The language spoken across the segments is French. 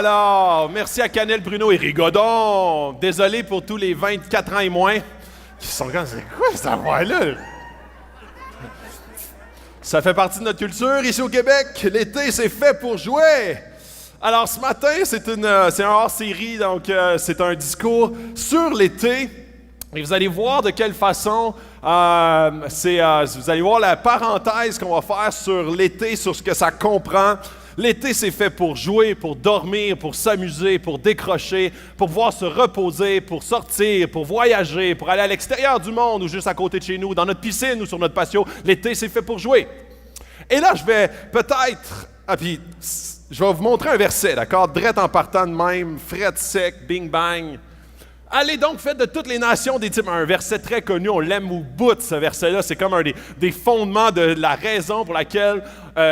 Alors, merci à Canel, Bruno et Rigodon. Désolé pour tous les 24 ans et moins qui sont comme, c'est quoi cette affaire-là? Ça fait partie de notre culture ici au Québec. L'été, c'est fait pour jouer. Alors, ce matin, c'est un hors-série, donc c'est un discours sur l'été. Et vous allez voir de quelle façon, vous allez voir la parenthèse qu'on va faire sur l'été, sur ce que ça comprend. L'été, c'est fait pour jouer, pour dormir, pour s'amuser, pour décrocher, pour pouvoir se reposer, pour sortir, pour voyager, pour aller à l'extérieur du monde ou juste à côté de chez nous, dans notre piscine ou sur notre patio. L'été, c'est fait pour jouer. Et là, je vais peut-être... puis je vais vous montrer un verset, d'accord? Drette en partant de même, fret sec, bing bang. Allez donc, faites de toutes les nations des types. Un verset très connu, on l'aime au bout, ce verset-là. C'est comme un des fondements de la raison pour laquelle,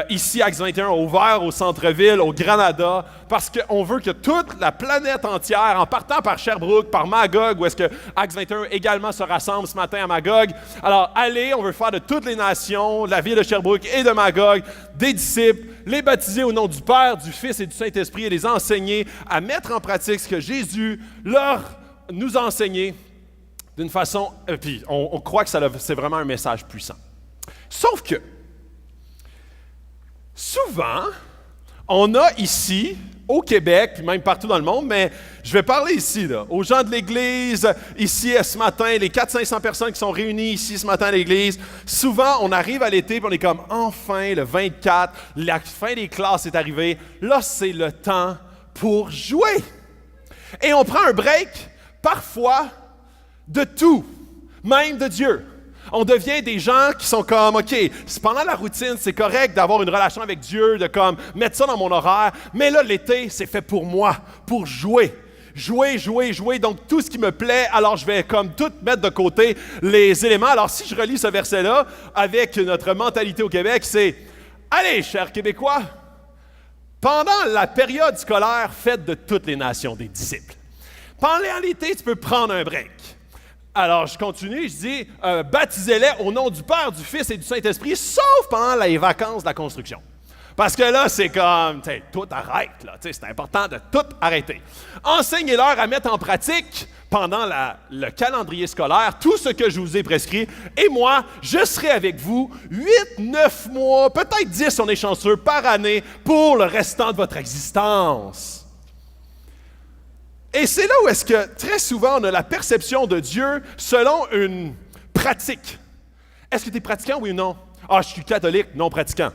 ici, Acts 21 a ouvert au centre-ville, au Granada, parce qu'on veut que toute la planète entière, en partant par Sherbrooke, par Magog, où est-ce que Acts 21 également se rassemble ce matin à Magog. Alors, allez, on veut faire de toutes les nations, la ville de Sherbrooke et de Magog, des disciples, les baptiser au nom du Père, du Fils et du Saint-Esprit et les enseigner à mettre en pratique ce que Jésus nous a enseigné d'une façon... puis on croit que c'est vraiment un message puissant. Sauf que, souvent, on a ici, au Québec, puis même partout dans le monde, mais je vais parler ici, là, aux gens de l'Église, ici ce matin, les 400-500 personnes qui sont réunies ici ce matin à l'Église. Souvent, on arrive à l'été, puis on est comme, enfin, le 24, la fin des classes est arrivée. Là, c'est le temps pour jouer. Et on prend un break, parfois, de tout, même de Dieu. On devient des gens qui sont comme, OK, pendant la routine, c'est correct d'avoir une relation avec Dieu, de comme mettre ça dans mon horaire, mais là, l'été, c'est fait pour moi, pour jouer. Jouer, jouer, jouer, donc tout ce qui me plaît, alors je vais comme tout mettre de côté les éléments. Alors si je relis ce verset-là, avec notre mentalité au Québec, c'est, allez, chers Québécois, pendant la période scolaire, faites de toutes les nations des disciples. Pendant l'été, tu peux prendre un break. Alors, je continue, je dis, baptisez-les au nom du Père, du Fils et du Saint-Esprit, sauf pendant les vacances de la construction. Parce que là, c'est comme, tout arrête, là, c'est important de tout arrêter. Enseignez-leur à mettre en pratique, pendant le calendrier scolaire, tout ce que je vous ai prescrit, et moi, je serai avec vous 8, 9 mois, peut-être 10, si on est chanceux, par année, pour le restant de votre existence. Et c'est là où est-ce que, très souvent, on a la perception de Dieu selon une pratique. Est-ce que tu es pratiquant, oui ou non? Ah, je suis catholique, non pratiquant.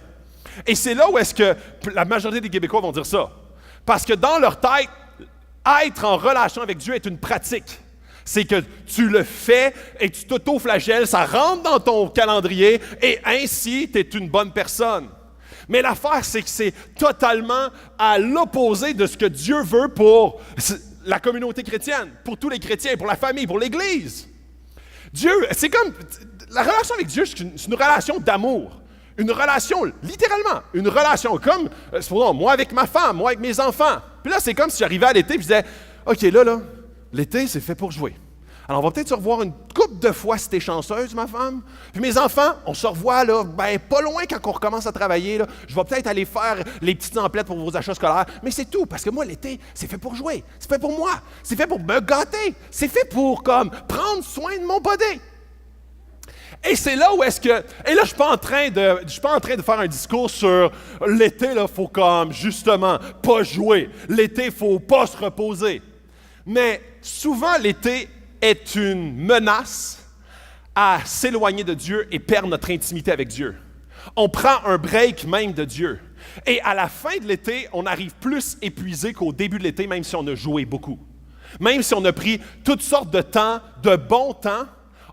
Et c'est là où est-ce que la majorité des Québécois vont dire ça. Parce que dans leur tête, être en relation avec Dieu est une pratique. C'est que tu le fais et tu t'auto-flagelles, ça rentre dans ton calendrier et ainsi, tu es une bonne personne. Mais l'affaire, c'est que c'est totalement à l'opposé de ce que Dieu veut pour la communauté chrétienne, pour tous les chrétiens, pour la famille, pour l'Église. Dieu, c'est comme... La relation avec Dieu, c'est une relation d'amour. Une relation, littéralement, une relation comme, moi avec ma femme, moi avec mes enfants. Puis là, c'est comme si j'arrivais à l'été et je disais, OK, là, l'été, c'est fait pour jouer. Alors, on va peut-être se revoir une couple de fois si t'es chanceuse, ma femme. Puis mes enfants, on se revoit, là, pas loin quand on recommence à travailler, là. Je vais peut-être aller faire les petites emplettes pour vos achats scolaires. Mais c'est tout, parce que moi, l'été, c'est fait pour jouer. C'est fait pour moi. C'est fait pour me gâter. C'est fait pour, comme, prendre soin de mon body. Et c'est là où est-ce que... Et là, je suis pas en train de faire un discours sur l'été, là, faut comme, justement, pas jouer. L'été, faut pas se reposer. Mais souvent, l'été est une menace à s'éloigner de Dieu et perdre notre intimité avec Dieu. On prend un break même de Dieu. Et à la fin de l'été, on arrive plus épuisé qu'au début de l'été, même si on a joué beaucoup. Même si on a pris toutes sortes de temps, de bon temps,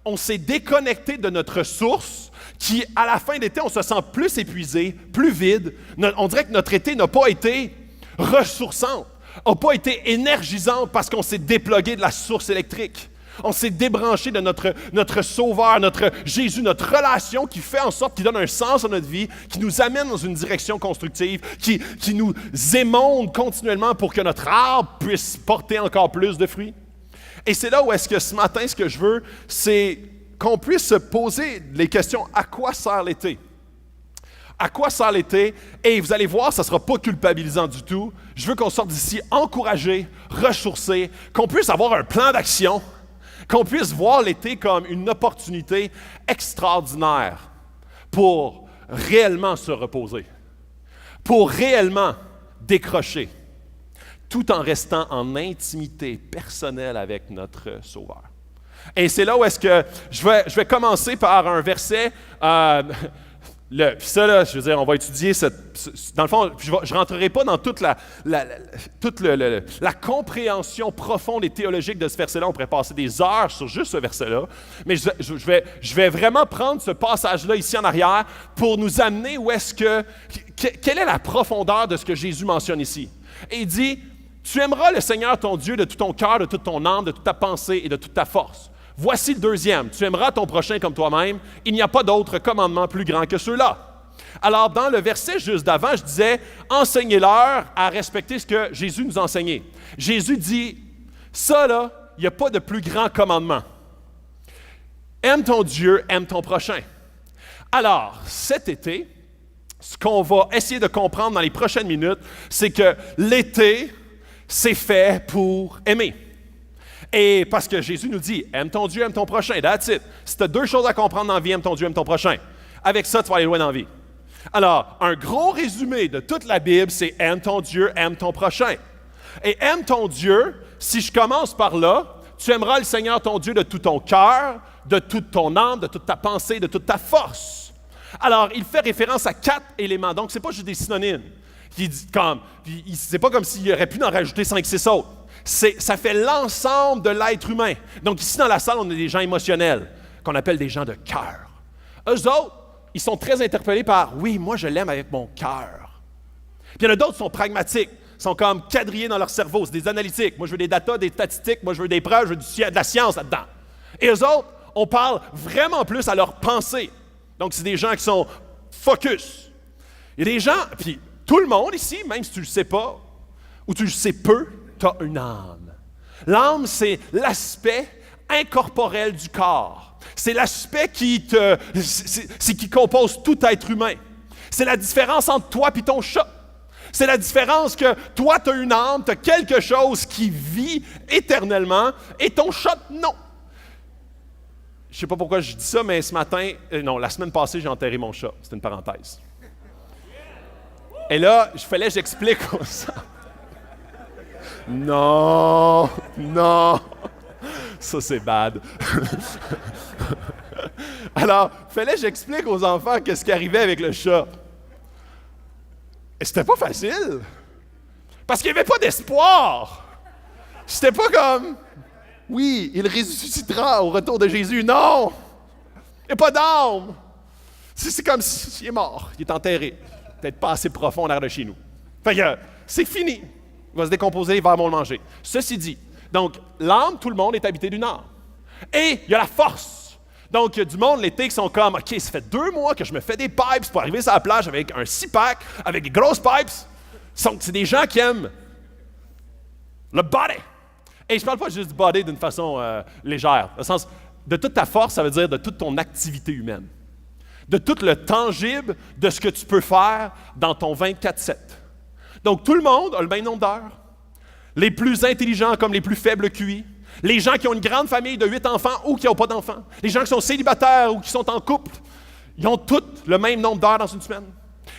on s'est déconnecté de notre source qui, à la fin de l'été, on se sent plus épuisé, plus vide. On dirait que notre été n'a pas été ressourçant, n'a pas été énergisant parce qu'on s'est déplugué de la source électrique. On s'est débranché de notre Sauveur, notre Jésus, notre relation qui fait en sorte, qui donne un sens à notre vie, qui nous amène dans une direction constructive, qui nous émonde continuellement pour que notre arbre puisse porter encore plus de fruits. Et c'est là où est-ce que ce matin, ce que je veux, c'est qu'on puisse se poser les questions « À quoi sert l'été? » À quoi sert l'été? Et vous allez voir, ça ne sera pas culpabilisant du tout. Je veux qu'on sorte d'ici encouragé, ressourcé, qu'on puisse avoir un plan d'action, qu'on puisse voir l'été comme une opportunité extraordinaire pour réellement se reposer, pour réellement décrocher, tout en restant en intimité personnelle avec notre Sauveur. Et c'est là où est-ce que je vais commencer par un verset. Ça, là, je veux dire, on va étudier dans le fond, je ne rentrerai pas dans toute la compréhension profonde et théologique de ce verset-là. On pourrait passer des heures sur juste ce verset-là. Mais je vais vraiment prendre ce passage-là ici en arrière pour nous amener où est-ce quelle est la profondeur de ce que Jésus mentionne ici. Et il dit, tu aimeras le Seigneur ton Dieu de tout ton cœur, de toute ton âme, de toute ta pensée et de toute ta force. Voici le deuxième, tu aimeras ton prochain comme toi-même. Il n'y a pas d'autre commandement plus grand que ceux-là. Alors, dans le verset juste d'avant, je disais, enseignez-leur à respecter ce que Jésus nous a enseigné. Jésus dit, ça là, il n'y a pas de plus grand commandement. Aime ton Dieu, aime ton prochain. Alors, cet été, ce qu'on va essayer de comprendre dans les prochaines minutes, c'est que l'été, c'est fait pour aimer. Et parce que Jésus nous dit, aime ton Dieu, aime ton prochain, that's it. Si tu as deux choses à comprendre dans la vie, aime ton Dieu, aime ton prochain. Avec ça, tu vas aller loin dans la vie. Alors, un gros résumé de toute la Bible, c'est aime ton Dieu, aime ton prochain. Et aime ton Dieu, si je commence par là, tu aimeras le Seigneur ton Dieu de tout ton cœur, de toute ton âme, de toute ta pensée, de toute ta force. Alors, il fait référence à 4 éléments. Donc, ce n'est pas juste des synonymes. C'est pas comme s'il aurait pu en rajouter 5, 6 autres. Ça fait l'ensemble de l'être humain. Donc ici dans la salle, on a des gens émotionnels, qu'on appelle des gens de cœur. Eux autres, ils sont très interpellés par « oui, moi je l'aime avec mon cœur ». Puis il y en a d'autres qui sont pragmatiques, sont comme quadrillés dans leur cerveau, c'est des analytiques. Moi je veux des datas, des statistiques, moi je veux des preuves, je veux de la science là-dedans. Et eux autres, on parle vraiment plus à leur pensée. Donc c'est des gens qui sont focus. Il y a des gens, puis tout le monde ici, même si tu ne le sais pas, ou tu le sais peu, tu as une âme. L'âme, c'est l'aspect incorporel du corps. C'est l'aspect qui compose tout être humain. C'est la différence entre toi et ton chat. C'est la différence que toi, tu as une âme, tu as quelque chose qui vit éternellement et ton chat, non. Je ne sais pas pourquoi je dis ça, mais ce matin, la semaine passée, j'ai enterré mon chat. C'est une parenthèse. Et là, j'explique ça. Non, ça c'est bad. Alors, j'explique aux enfants qu'est-ce qui arrivait avec le chat. Et c'était pas facile, parce qu'il n'y avait pas d'espoir. C'était pas comme, oui, il ressuscitera au retour de Jésus. Non, il n'y a pas d'âme. C'est comme s'il est mort, il est enterré. Peut-être pas assez profond en l'air de chez nous. Fait que c'est fini. Il va se décomposer, il va le manger. Ceci dit, donc, l'âme, tout le monde est habité d'une âme. Et il y a la force. Donc, il y a du monde l'été qui sont comme, OK, ça fait 2 mois que je me fais des pipes pour arriver sur la plage avec un 6-pack, avec des grosses pipes. C'est des gens qui aiment le body. Et je ne parle pas juste du body d'une façon légère. Dans le sens, de toute ta force, ça veut dire de toute ton activité humaine. De tout le tangible de ce que tu peux faire dans ton 24/7. Donc, tout le monde a le même nombre d'heures. Les plus intelligents comme les plus faibles QI. Les gens qui ont une grande famille de 8 enfants ou qui n'ont pas d'enfants. Les gens qui sont célibataires ou qui sont en couple. Ils ont tous le même nombre d'heures dans une semaine.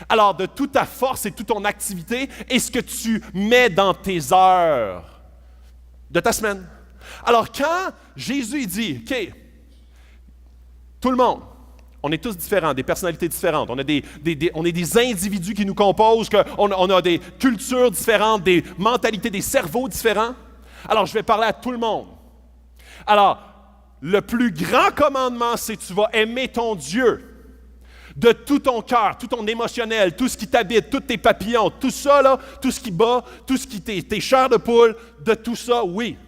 Alors, de toute ta force et toute ton activité et ce que tu mets dans tes heures de ta semaine. Alors, quand Jésus dit, OK, tout le monde, on est tous différents, des personnalités différentes. On est des individus qui nous composent, on a des cultures différentes, des mentalités, des cerveaux différents. Alors, je vais parler à tout le monde. Alors, le plus grand commandement, c'est que tu vas aimer ton Dieu de tout ton cœur, tout ton émotionnel, tout ce qui t'habite, tous tes papillons, tout ça, là, tout ce qui bat, tout ce qui tes chairs de poule, de tout ça, oui.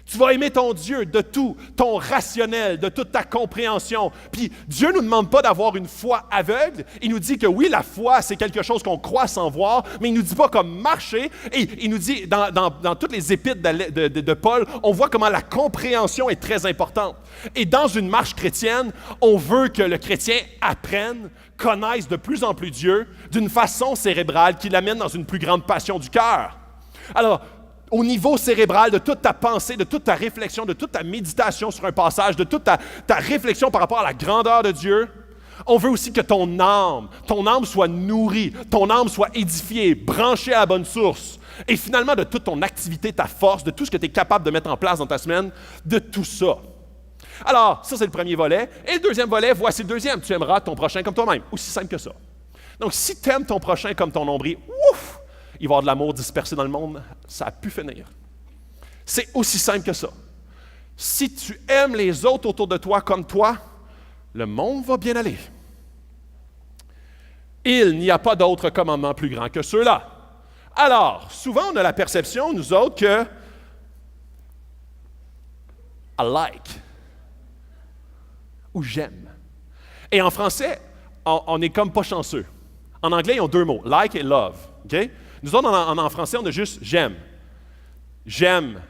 Tu vas aimer ton Dieu de tout ton rationnel, de toute ta compréhension. Puis Dieu ne nous demande pas d'avoir une foi aveugle. Il nous dit que oui, la foi, c'est quelque chose qu'on croit sans voir, mais il ne nous dit pas comme marcher. Et il nous dit, dans toutes les épîtres de Paul, on voit comment la compréhension est très importante. Et dans une marche chrétienne, on veut que le chrétien apprenne, connaisse de plus en plus Dieu d'une façon cérébrale qui l'amène dans une plus grande passion du cœur. Alors, au niveau cérébral, de toute ta pensée, de toute ta réflexion, de toute ta méditation sur un passage, de toute ta réflexion par rapport à la grandeur de Dieu, on veut aussi que ton âme soit nourrie, ton âme soit édifiée, branchée à la bonne source. Et finalement, de toute ton activité, ta force, de tout ce que tu es capable de mettre en place dans ta semaine, de tout ça. Alors, ça, c'est le premier volet. Et le deuxième volet, voici le deuxième. Tu aimeras ton prochain comme toi-même. Aussi simple que ça. Donc, si tu aimes ton prochain comme ton nombril, ouf! Il va y avoir de l'amour dispersé dans le monde, ça a pu finir. C'est aussi simple que ça. Si tu aimes les autres autour de toi comme toi, le monde va bien aller. Il n'y a pas d'autre commandement plus grand que ceux-là. Alors, souvent on a la perception, nous autres, que I like ou j'aime. Et en français, on est comme pas chanceux. En anglais, ils ont deux mots, like et love. OK? Nous autres, en français, on a juste « j'aime ». J'aime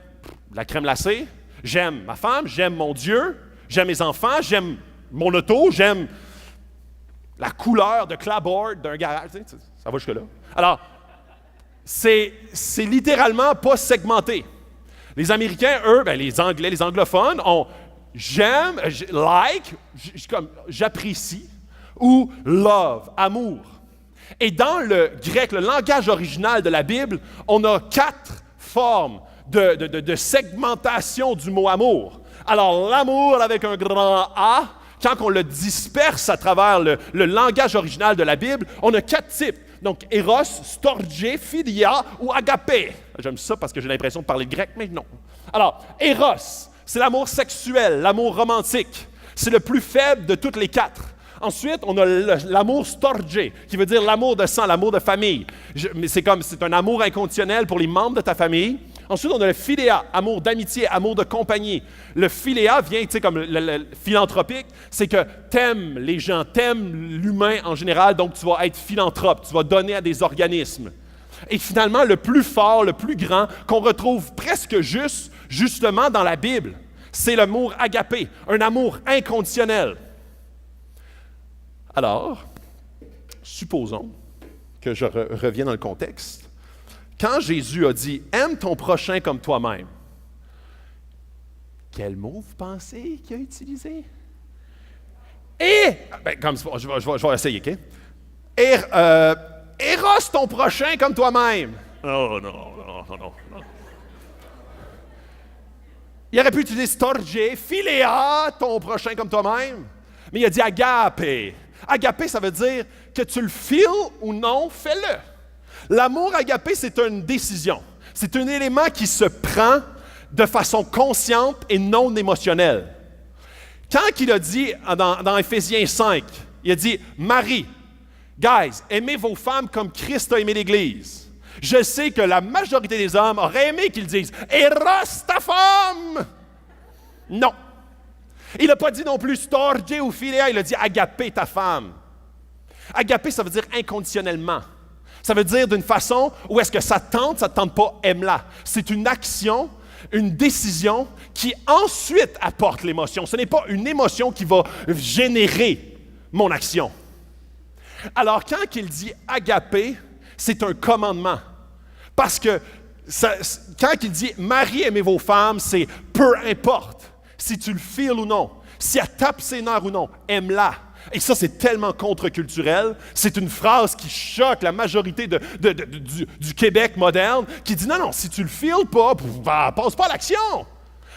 la crème glacée, j'aime ma femme, j'aime mon Dieu, j'aime mes enfants, j'aime mon auto, j'aime la couleur de clapboard d'un garage. Tu sais, ça va jusque-là. Alors, c'est littéralement pas segmenté. Les Américains, eux, les Anglais, les anglophones, ont « j'aime »,« like »,« j'apprécie » ou « love »,« amour ». Et dans le grec, le langage original de la Bible, on a 4 formes de segmentation du mot amour. Alors, l'amour avec un grand A, quand on le disperse à travers le langage original de la Bible, on a 4 types. Donc, eros, storge, philia ou agapé. J'aime ça parce que j'ai l'impression de parler grec, mais non. Alors, eros, c'est l'amour sexuel, l'amour romantique. C'est le plus faible de toutes les 4. Ensuite, on a l'amour storge, qui veut dire l'amour de sang, l'amour de famille. Mais c'est un amour inconditionnel pour les membres de ta famille. Ensuite, on a le philéa, amour d'amitié, amour de compagnie. Le philéa vient, tu sais, comme le philanthropique, c'est que t'aimes les gens, t'aimes l'humain en général, donc tu vas être philanthrope, tu vas donner à des organismes. Et finalement, le plus fort, le plus grand, qu'on retrouve presque justement dans la Bible, c'est l'amour agapé, un amour inconditionnel. Alors, supposons que je reviens dans le contexte. Quand Jésus a dit « Aime ton prochain comme toi-même », quel mot vous pensez qu'il a utilisé? Je vais essayer, OK? Éros ton prochain comme toi-même. Oh, non. Il aurait pu utiliser storge, philéa, ton prochain comme toi-même. Mais il a dit agapé. Agapé, ça veut dire que tu le files ou non, fais-le. L'amour agapé, c'est une décision. C'est un élément qui se prend de façon consciente et non émotionnelle. Quand il a dit dans Éphésiens 5, il a dit « Marie, guys, aimez vos femmes comme Christ a aimé l'Église. » Je sais que la majorité des hommes auraient aimé qu'ils disent « Eros ta femme! » Non. Il n'a pas dit non plus storge ou philéa, il a dit agapé ta femme. Agapé, ça veut dire inconditionnellement. Ça veut dire d'une façon où est-ce que ça te tente pas, aime-la. C'est une action, une décision qui ensuite apporte l'émotion. Ce n'est pas une émotion qui va générer mon action. Alors, quand il dit agapé, c'est un commandement. Parce que quand il dit Marie, aimez vos femmes, c'est peu importe. Si tu le files ou non, si elle tape ses nerfs ou non, aime-la. Et ça, c'est tellement contre-culturel. C'est une phrase qui choque la majorité du Québec moderne, qui dit non, si tu le files pas, passe pas à l'action.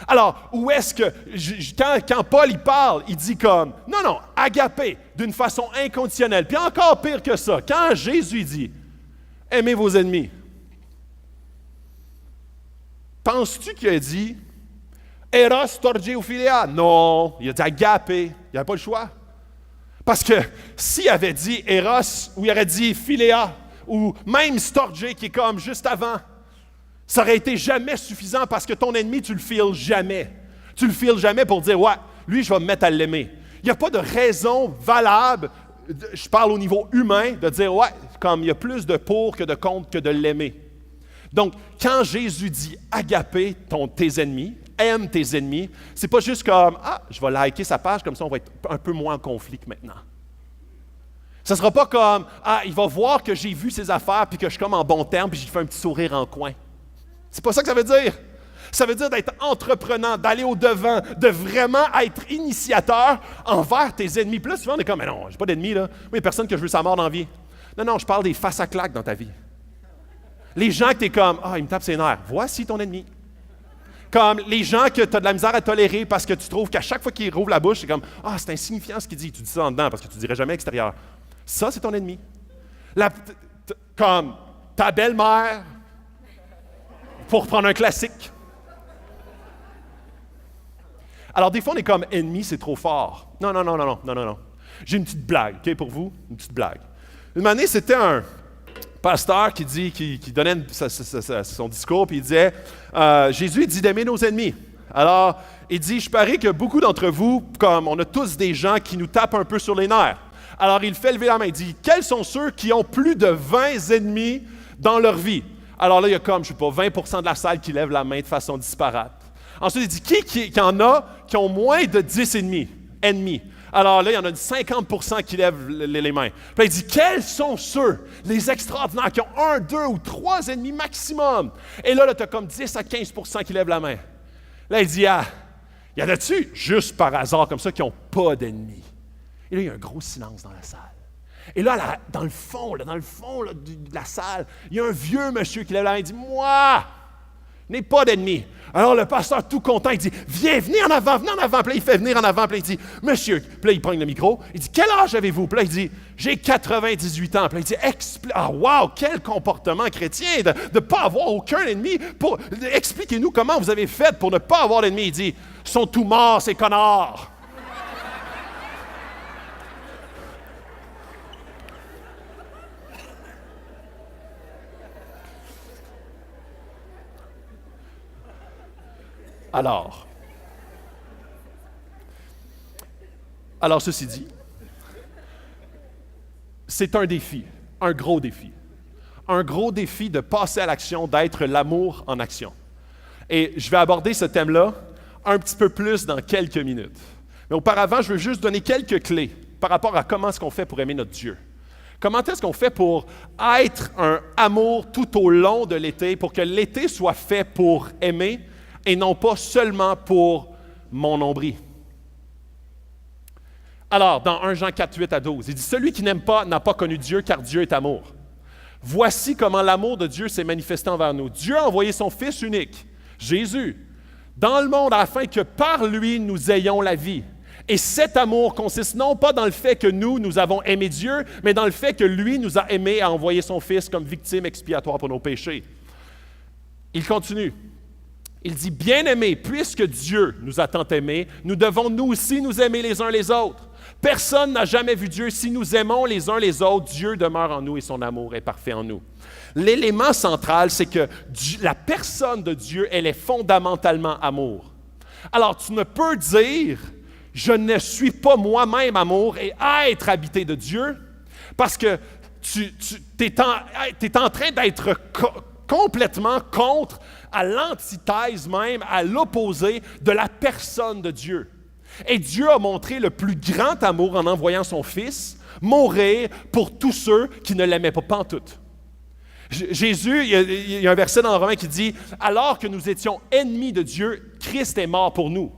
Alors, où est-ce que, quand Paul il parle, il dit comme, non, agapé, d'une façon inconditionnelle. Puis encore pire que ça, quand Jésus dit, aimez vos ennemis, penses-tu qu'il a dit, Eros, storge ou philéa? Non, il a dit agapé. Il n'y avait pas le choix. Parce que s'il avait dit Eros ou il aurait dit philéa ou même storge qui est comme juste avant, Ça aurait été jamais suffisant parce que ton ennemi, tu le files jamais. Tu le files jamais pour dire, ouais, lui, je vais me mettre à l'aimer. Il n'y a pas de raison valable, je parle au niveau humain, de dire, ouais, comme il y a plus de pour que de contre que de l'aimer. Donc, quand Jésus dit agaper tes ennemis, aime tes ennemis, c'est pas juste comme, je vais liker sa page, comme ça on va être un peu moins en conflit que maintenant. Ça ne sera pas comme, il va voir que j'ai vu ses affaires, puis que je suis comme en bon terme, puis j'ai fait un petit sourire en coin. C'est pas ça que ça veut dire. Ça veut dire d'être entreprenant, d'aller au-devant, de vraiment être initiateur envers tes ennemis. Puis là, souvent, on est comme, mais non, j'ai pas d'ennemis, là. Moi, il n'y a personne que je veux sa mort dans la vie. Non, je parle des face à claque dans ta vie. Les gens que tu es comme, il me tape ses nerfs. Voici ton ennemi. Comme les gens que tu as de la misère à tolérer parce que tu trouves qu'à chaque fois qu'ils rouvrent la bouche, c'est comme, c'est insignifiant ce qu'il dit. Tu dis ça en dedans parce que tu ne dirais jamais à l'extérieur. Ça, c'est ton ennemi. Comme ta belle-mère, pour prendre un classique. Alors, des fois, on est comme ennemi, c'est trop fort. Non. J'ai une petite blague, OK, pour vous? Une petite blague. Une année, c'était un pasteur qui donnait son discours, puis il disait Jésus dit d'aimer nos ennemis. Alors, il dit je parie que beaucoup d'entre vous, comme on a tous des gens qui nous tapent un peu sur les nerfs. Alors, il fait lever la main. Il dit quels sont ceux qui ont plus de 20 ennemis dans leur vie? Alors là, il y a comme, je ne sais pas, 20% de la salle qui lève la main de façon disparate. Ensuite, il dit qui en a qui ont moins de 10 ennemis? Alors là, il y en a 50% qui lèvent les mains. Puis là, il dit, quels sont ceux, les extraordinaires, qui ont 1, 2 ou 3 ennemis maximum? Et là, tu as comme 10 à 15% qui lèvent la main. Là, il dit, il y en a-tu, juste par hasard, comme ça, qui n'ont pas d'ennemis? Et là, il y a un gros silence dans la salle. Et là, dans le fond de la salle, il y a un vieux monsieur qui lève la main et dit, moi, je n'ai pas d'ennemis. Alors le pasteur, tout content, il dit, venez en avant. Puis là, il fait venir en avant. Puis là, il dit, monsieur, puis là, il prend le micro. Il dit, quel âge avez-vous? Puis là, il dit, j'ai 98 ans. Puis là, il dit, wow, quel comportement chrétien de ne pas avoir aucun ennemi. Expliquez-nous comment vous avez fait pour ne pas avoir d'ennemis. Il dit, ils sont tous morts, ces connards. Alors, ceci dit, c'est un défi, un gros défi. Un gros défi de passer à l'action, d'être l'amour en action. Et je vais aborder ce thème-là un petit peu plus dans quelques minutes. Mais auparavant, je veux juste donner quelques clés par rapport à comment est-ce qu'on fait pour aimer notre Dieu. Comment est-ce qu'on fait pour être un amour tout au long de l'été, pour que l'été soit fait pour aimer et non pas seulement pour mon nombril. Alors, dans 1 Jean 4, 8 à 12, il dit « Celui qui n'aime pas n'a pas connu Dieu, car Dieu est amour. Voici comment l'amour de Dieu s'est manifesté envers nous. Dieu a envoyé son Fils unique, Jésus, dans le monde afin que par lui nous ayons la vie. Et cet amour consiste non pas dans le fait que nous avons aimé Dieu, mais dans le fait que lui nous a aimés et a envoyé son Fils comme victime expiatoire pour nos péchés. » Il continue. Il dit, « Bien-aimés, puisque Dieu nous a tant aimés, nous devons nous aussi nous aimer les uns les autres. Personne n'a jamais vu Dieu. Si nous aimons les uns les autres, Dieu demeure en nous et son amour est parfait en nous. » L'élément central, c'est que la personne de Dieu, elle est fondamentalement amour. Alors, tu ne peux dire, « Je ne suis pas moi-même amour et être habité de Dieu » parce que tu es en train d'être complètement contre, à l'antithèse même, à l'opposé de la personne de Dieu. Et Dieu a montré le plus grand amour en envoyant son Fils mourir pour tous ceux qui ne l'aimaient pas pantoute. Jésus, il y a un verset dans Romains qui dit « Alors que nous étions ennemis de Dieu, Christ est mort pour nous. »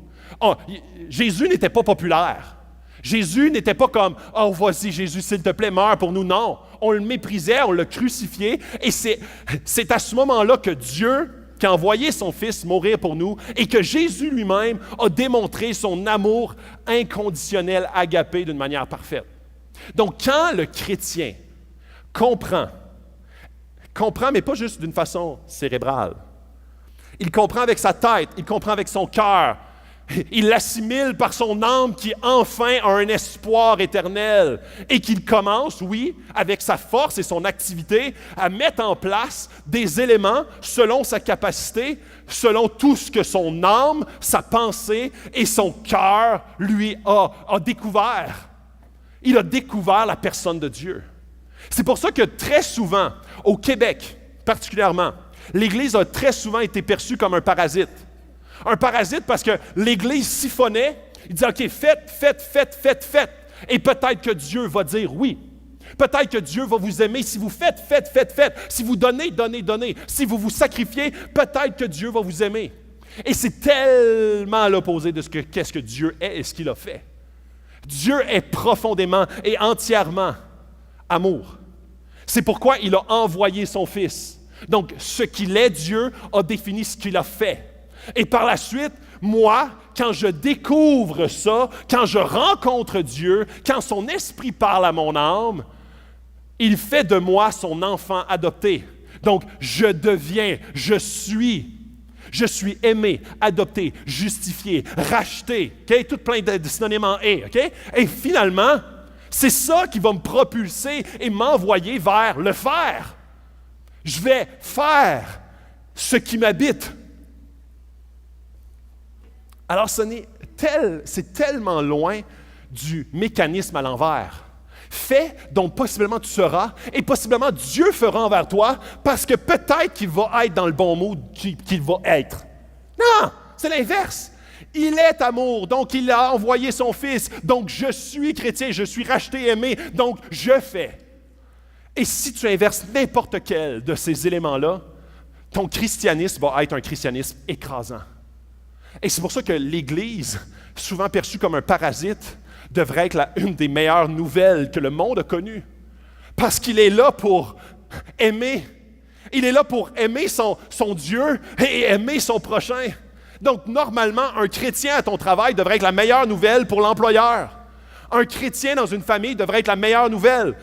Jésus n'était pas populaire. Jésus n'était pas comme « Oh, vas-y, Jésus, s'il te plaît, meurs pour nous. » Non, on le méprisait, on l'a crucifié. Et c'est à ce moment-là que Dieu qui a envoyé son Fils mourir pour nous et que Jésus lui-même a démontré son amour inconditionnel, agapé d'une manière parfaite. Donc, quand le chrétien comprend, mais pas juste d'une façon cérébrale, il comprend avec sa tête, il comprend avec son cœur, Il l'assimile par son âme qui enfin a un espoir éternel et qu'il commence, oui, avec sa force et son activité, à mettre en place des éléments selon sa capacité, selon tout ce que son âme, sa pensée et son cœur lui a découvert. Il a découvert la personne de Dieu. C'est pour ça que très souvent, au Québec particulièrement, l'Église a très souvent été perçue comme un parasite. Un parasite parce que l'Église siphonnait, il disait « OK, faites. Et peut-être que Dieu va dire oui. Peut-être que Dieu va vous aimer si vous faites. Si vous donnez. Si vous vous sacrifiez, peut-être que Dieu va vous aimer. » Et c'est tellement à l'opposé de qu'est-ce que Dieu est et ce qu'il a fait. Dieu est profondément et entièrement amour. C'est pourquoi il a envoyé son Fils. Donc, ce qu'il est, Dieu a défini ce qu'il a fait. Et par la suite, moi, quand je découvre ça, quand je rencontre Dieu, quand son esprit parle à mon âme, il fait de moi son enfant adopté. Donc, je suis aimé, adopté, justifié, racheté. Okay? Tout plein de synonymes en « et ». Okay? Et finalement, c'est ça qui va me propulser et m'envoyer vers le faire. Je vais faire ce qui m'habite. Alors, c'est tellement loin du mécanisme à l'envers. Fais, donc possiblement tu seras, et possiblement Dieu fera envers toi, parce que peut-être qu'il va être dans le bon mood qu'il va être. Non, c'est l'inverse. Il est amour, donc il a envoyé son Fils, donc je suis chrétien, je suis racheté, aimé, donc je fais. Et si tu inverses n'importe quel de ces éléments-là, ton christianisme va être un christianisme écrasant. Et c'est pour ça que l'Église, souvent perçue comme un parasite, devrait être une des meilleures nouvelles que le monde a connues. Parce qu'il est là pour aimer. Il est là pour aimer son Dieu et aimer son prochain. Donc, normalement, un chrétien à ton travail devrait être la meilleure nouvelle pour l'employeur. Un chrétien dans une famille devrait être la meilleure nouvelle.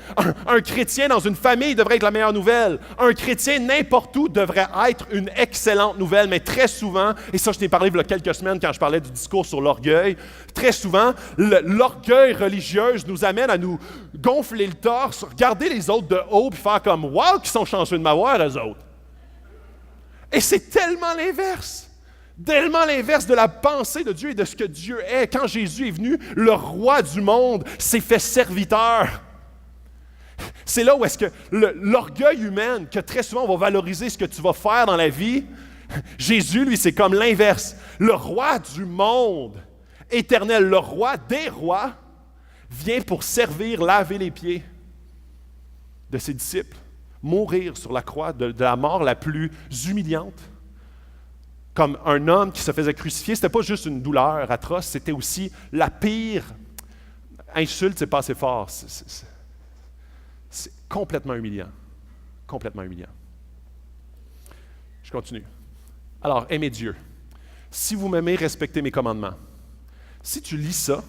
Un chrétien dans une famille devrait être la meilleure nouvelle. Un chrétien n'importe où devrait être une excellente nouvelle, mais très souvent, et ça je t'ai parlé il y a quelques semaines quand je parlais du discours sur l'orgueil, très souvent, l'orgueil religieux nous amène à nous gonfler le torse, regarder les autres de haut et faire comme « Wow, qu'ils sont chanceux de m'avoir, eux autres! » Et c'est tellement l'inverse. Tellement l'inverse de la pensée de Dieu et de ce que Dieu est. Quand Jésus est venu, le roi du monde s'est fait serviteur. C'est là où est-ce que l'orgueil humain, que très souvent on va valoriser ce que tu vas faire dans la vie, Jésus, lui, c'est comme l'inverse. Le roi du monde éternel, le roi des rois, vient pour servir, laver les pieds de ses disciples, mourir sur la croix de la mort la plus humiliante. Comme un homme qui se faisait crucifier, ce n'était pas juste une douleur atroce, c'était aussi la pire insulte, c'est pas assez fort. C'est complètement humiliant. Complètement humiliant. Je continue. Alors, aimez Dieu. Si vous m'aimez, respectez mes commandements. Si tu lis ça,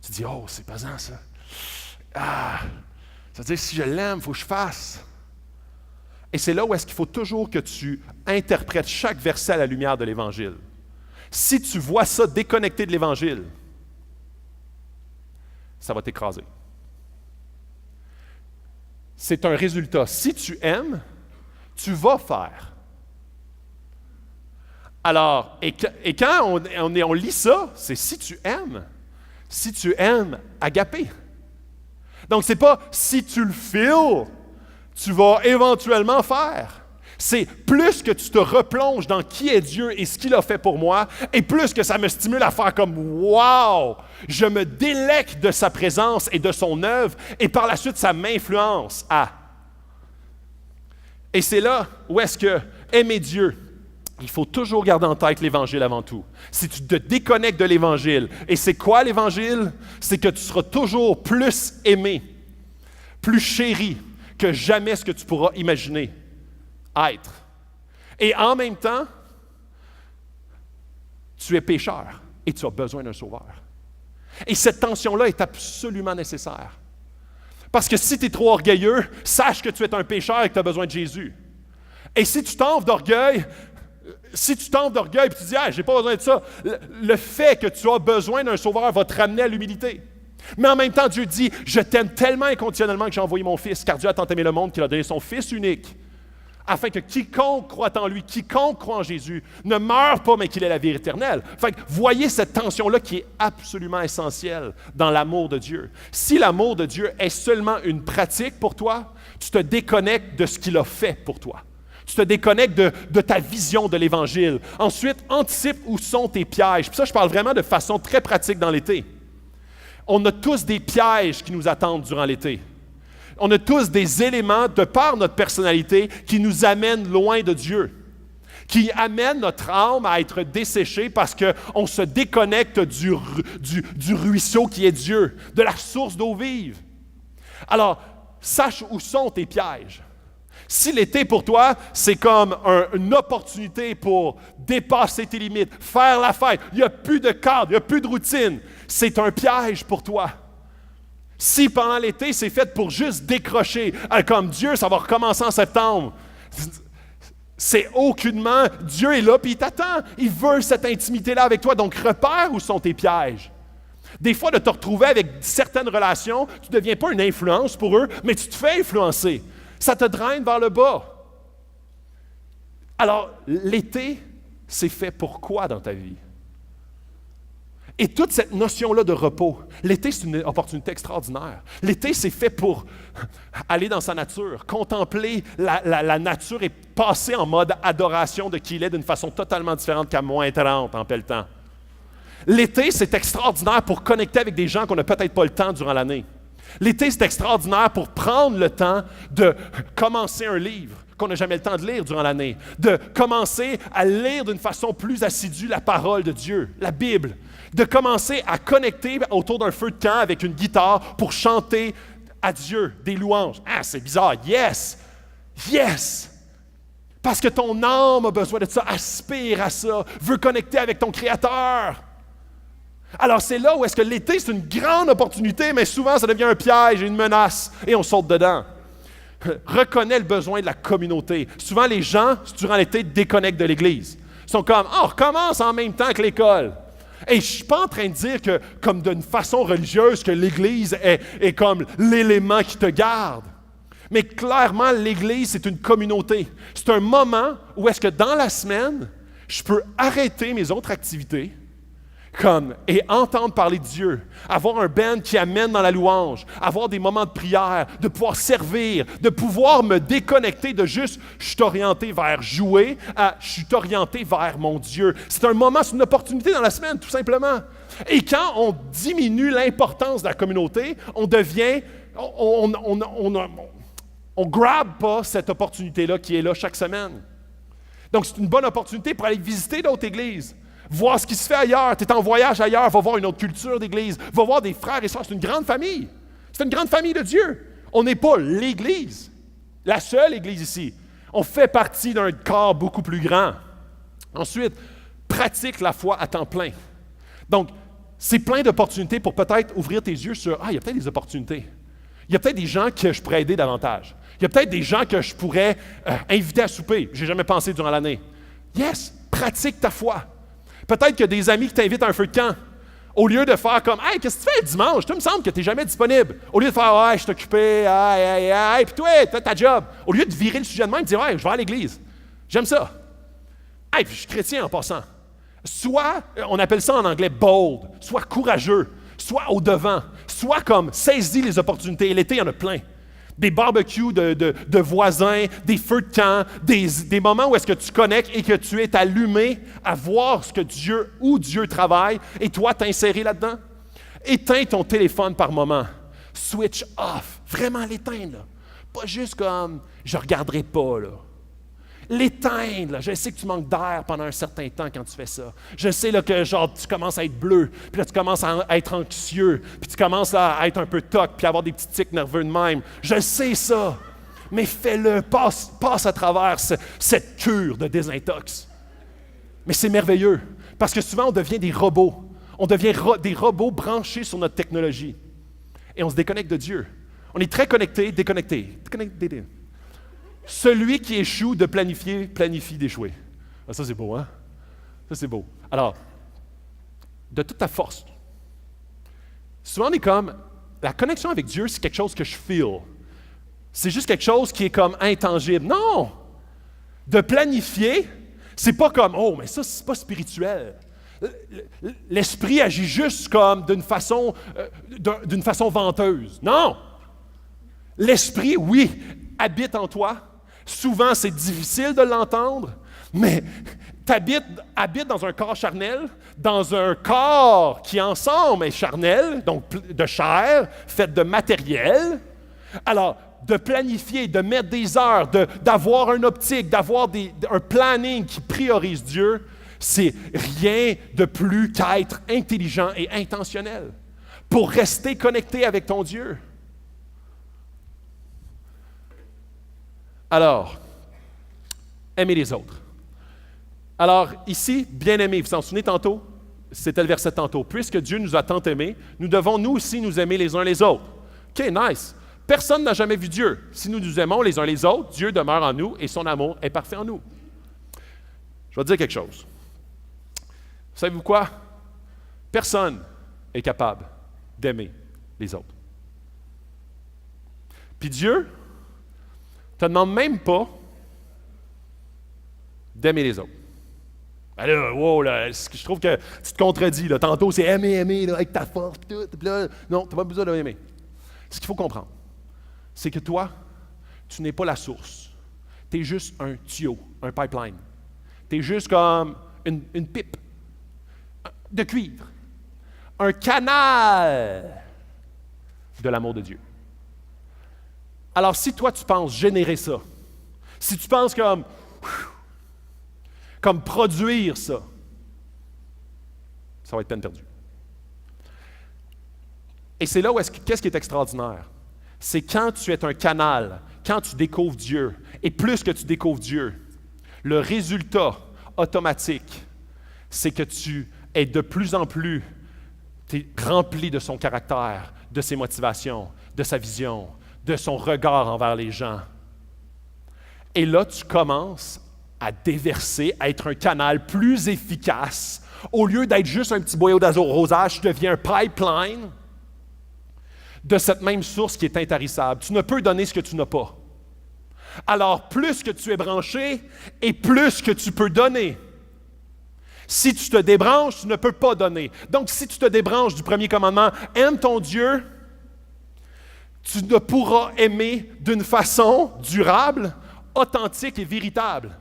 tu dis « Oh, c'est pesant ça. Ah, ça veut dire si je l'aime, il faut que je fasse. » Et c'est là où est-ce qu'il faut toujours que tu interprètes chaque verset à la lumière de l'Évangile. Si tu vois ça déconnecté de l'Évangile, ça va t'écraser. C'est un résultat. Si tu aimes, tu vas faire. Alors, et quand on lit ça, c'est si tu aimes, agapé. Donc, c'est pas si tu le files, tu vas éventuellement faire. C'est plus que tu te replonges dans qui est Dieu et ce qu'il a fait pour moi, et plus que ça me stimule à faire comme « Wow! » Je me délecte de sa présence et de son œuvre, et par la suite, ça m'influence à. Et c'est là où est-ce que aimer Dieu, il faut toujours garder en tête l'Évangile avant tout. Si tu te déconnectes de l'Évangile, et c'est quoi l'Évangile? C'est que tu seras toujours plus aimé, plus chéri, que jamais ce que tu pourras imaginer être. Et en même temps, tu es pécheur et tu as besoin d'un sauveur. Et cette tension-là est absolument nécessaire. Parce que si tu es trop orgueilleux, sache que tu es un pécheur et que tu as besoin de Jésus. Et si tu t'enfles d'orgueil, si tu tentes d'orgueil et tu dis « Ah, j'ai pas besoin de ça », le fait que tu as besoin d'un sauveur va te ramener à l'humilité. Mais en même temps, Dieu dit « Je t'aime tellement inconditionnellement que j'ai envoyé mon Fils, car Dieu a tant aimé le monde qu'il a donné son Fils unique, afin que quiconque croit en lui, quiconque croit en Jésus, ne meure pas, mais qu'il ait la vie éternelle. » Fait que voyez cette tension-là qui est absolument essentielle dans l'amour de Dieu. Si l'amour de Dieu est seulement une pratique pour toi, tu te déconnectes de ce qu'il a fait pour toi. Tu te déconnectes de ta vision de l'Évangile. Ensuite, anticipe où sont tes pièges. Puis ça, je parle vraiment de façon très pratique dans l'été. On a tous des pièges qui nous attendent durant l'été. On a tous des éléments, de par notre personnalité, qui nous amènent loin de Dieu, qui amènent notre âme à être desséchée parce qu'on se déconnecte du ruisseau qui est Dieu, de la source d'eau vive. Alors, sache où sont tes pièges. Si l'été pour toi, c'est comme une opportunité pour dépasser tes limites, faire la fête, il n'y a plus de cadre, il n'y a plus de routine, c'est un piège pour toi. Si pendant l'été, c'est fait pour juste décrocher, comme Dieu, ça va recommencer en septembre, c'est aucunement, Dieu est là puis il t'attend, il veut cette intimité-là avec toi, donc repère où sont tes pièges. Des fois, de te retrouver avec certaines relations, tu ne deviens pas une influence pour eux, mais tu te fais influencer. Ça te draine vers le bas. Alors, l'été, c'est fait pour quoi dans ta vie? Et toute cette notion-là de repos, l'été, c'est une opportunité extraordinaire. L'été, c'est fait pour aller dans sa nature, contempler la nature et passer en mode adoration de qui il est d'une façon totalement différente qu'à moins 30 en pelletant. L'été, c'est extraordinaire pour connecter avec des gens qu'on n'a peut-être pas le temps durant l'année. L'été, c'est extraordinaire pour prendre le temps de commencer un livre qu'on n'a jamais le temps de lire durant l'année, de commencer à lire d'une façon plus assidue la parole de Dieu, la Bible, de commencer à connecter autour d'un feu de camp avec une guitare pour chanter à Dieu des louanges. Ah, c'est bizarre. Yes! Yes! Parce que ton âme a besoin de ça, aspire à ça, veut connecter avec ton Créateur. Alors, c'est là où est-ce que l'été, c'est une grande opportunité, mais souvent, ça devient un piège et une menace, et on saute dedans. Reconnais le besoin de la communauté. Souvent, les gens, durant l'été, déconnectent de l'Église. Ils sont comme, « on recommence en même temps que l'école. » Et je ne suis pas en train de dire que, comme d'une façon religieuse, que l'Église est comme l'élément qui te garde. Mais clairement, l'Église, c'est une communauté. C'est un moment où est-ce que dans la semaine, je peux arrêter mes autres activités, et entendre parler de Dieu, avoir un band qui amène dans la louange, avoir des moments de prière, de pouvoir servir, de pouvoir me déconnecter de juste « je suis orienté vers jouer » à « je suis orienté vers mon Dieu ». C'est un moment, c'est une opportunité dans la semaine, tout simplement. Et quand on diminue l'importance de la communauté, on devient, on grab pas cette opportunité-là qui est là chaque semaine. Donc, c'est une bonne opportunité pour aller visiter d'autres églises. Voir ce qui se fait ailleurs. Tu es en voyage ailleurs, va voir une autre culture d'église, va voir des frères et sœurs. C'est une grande famille. C'est une grande famille de Dieu. On n'est pas l'Église, la seule Église ici. On fait partie d'un corps beaucoup plus grand. Ensuite, pratique la foi à temps plein. Donc, c'est plein d'opportunités pour peut-être ouvrir tes yeux sur « Ah, il y a peut-être des opportunités. Il y a peut-être des gens que je pourrais aider davantage. Il y a peut-être des gens que je pourrais inviter à souper. Je n'ai jamais pensé durant l'année. » Yes, pratique ta foi. Peut-être qu'il y a des amis qui t'invitent à un feu de camp. Au lieu de faire comme « Hey, qu'est-ce que tu fais dimanche? Tu me semble que tu n'es jamais disponible. » Au lieu de faire « Ouais, je suis occupé, puis toi, tu as ta job. » Au lieu de virer le sujet de même, dire « Ouais, je vais à l'église. J'aime ça. » Hey, puis je suis chrétien en passant. Soit, on appelle ça en anglais « bold », soit courageux, soit au devant, soit comme saisis les opportunités. Et l'été, il y en a plein. Des barbecues de voisins, des feux de camp, des moments où est-ce que tu connectes et que tu es allumé à voir ce que Dieu travaille et toi t'insérer là-dedans. Éteins ton téléphone par moment. Switch off. Vraiment l'éteindre. Là. Pas juste comme « je ne regarderai pas ». Là. L'éteindre. Là. Je sais que tu manques d'air pendant un certain temps quand tu fais ça. Je sais là, que genre, tu commences à être bleu, puis là tu commences à être anxieux, puis tu commences à être un peu toc, puis à avoir des petits tics nerveux de même. Je sais ça. Mais fais-le. Passe à travers cette cure de désintox. Mais c'est merveilleux. Parce que souvent, on devient des robots. On devient des robots branchés sur notre technologie. Et on se déconnecte de Dieu. On est très connecté, déconnecté. Celui qui échoue de planifier, planifie d'échouer. Ah, ça, c'est beau, hein? Ça, c'est beau. Alors, de toute ta force. Souvent, on est comme, la connexion avec Dieu, c'est quelque chose que je feel. C'est juste quelque chose qui est comme intangible. Non! De planifier, c'est pas comme, oh, mais ça, c'est pas spirituel. L'esprit agit juste comme d'une façon venteuse. Non! L'esprit, oui, habite en toi. Souvent, c'est difficile de l'entendre, mais tu habites dans un corps charnel, dans un corps qui ensemble est charnel, donc de chair, fait de matériel. Alors, de planifier, de mettre des heures, d'avoir une optique, d'avoir un planning qui priorise Dieu, c'est rien de plus qu'être intelligent et intentionnel pour rester connecté avec ton Dieu. Alors, aimer les autres. Alors, ici, bien-aimés, vous vous en souvenez tantôt? C'était le verset tantôt. Puisque Dieu nous a tant aimés, nous devons nous aussi nous aimer les uns les autres. OK, nice. Personne n'a jamais vu Dieu. Si nous nous aimons les uns les autres, Dieu demeure en nous et son amour est parfait en nous. Je vais te dire quelque chose. Savez-vous quoi? Personne n'est capable d'aimer les autres. Puis Dieu ne te demande même pas d'aimer les autres. Ben là, wow, là, je trouve que tu te contredis. Là. Tantôt, c'est aimer là, avec ta force. Tout, puis là, non, tu n'as pas besoin d'aimer. Ce qu'il faut comprendre, c'est que toi, tu n'es pas la source. Tu es juste un tuyau, un pipeline. Tu es juste comme une pipe de cuivre. Un canal de l'amour de Dieu. Alors, si toi, tu penses générer ça, si tu penses comme produire ça, ça va être peine perdue. Et c'est là où qu'est-ce qui est extraordinaire? C'est quand tu es un canal, quand tu découvres Dieu, et plus que tu découvres Dieu, le résultat automatique, c'est que tu es de plus en plus rempli de son caractère, de ses motivations, de sa vision, de son regard envers les gens. Et là, tu commences à déverser, à être un canal plus efficace. Au lieu d'être juste un petit boyau d'arrosage, tu deviens un pipeline de cette même source qui est intarissable. Tu ne peux donner ce que tu n'as pas. Alors, plus que tu es branché et plus que tu peux donner. Si tu te débranches, tu ne peux pas donner. Donc, si tu te débranches du premier commandement, aime ton Dieu, tu ne pourras aimer d'une façon durable, authentique et véritable.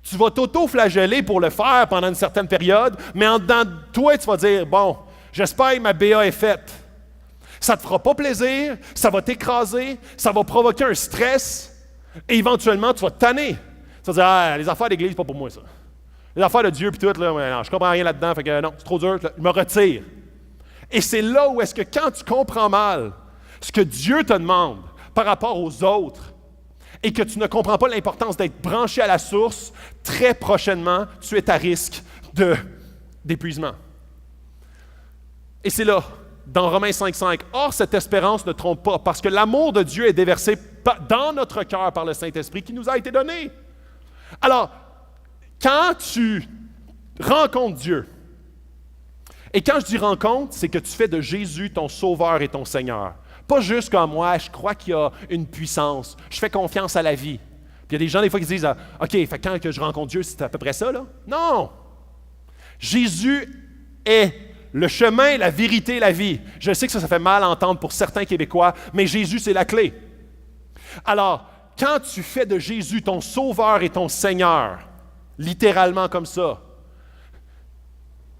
Tu vas t'auto-flageller pour le faire pendant une certaine période, mais en dedans de toi, tu vas dire, bon, j'espère que ma BA est faite. Ça ne te fera pas plaisir, ça va t'écraser, ça va provoquer un stress, et éventuellement, tu vas te tanner. Tu vas dire, ah, les affaires d'église, c'est pas pour moi, ça. Les affaires de Dieu, puis tout, là, non, je comprends rien là-dedans, fait que non, c'est trop dur, je me retire. Et c'est là où est-ce que quand tu comprends mal ce que Dieu te demande par rapport aux autres, et que tu ne comprends pas l'importance d'être branché à la source, très prochainement, tu es à risque d'épuisement. Et c'est là, dans Romains 5,5, « Or, cette espérance ne trompe pas, parce que l'amour de Dieu est déversé dans notre cœur par le Saint-Esprit qui nous a été donné. » Alors, quand tu rencontres Dieu, et quand je dis rencontre, c'est que tu fais de Jésus ton Sauveur et ton Seigneur. Pas juste comme moi, je crois qu'il y a une puissance, je fais confiance à la vie. Puis il y a des gens des fois qui disent, « OK, fait quand que je rencontre Dieu, c'est à peu près ça, là? » Non! Jésus est le chemin, la vérité, la vie. Je sais que ça fait mal à entendre pour certains Québécois, mais Jésus, c'est la clé. Alors, quand tu fais de Jésus ton Sauveur et ton Seigneur, littéralement comme ça,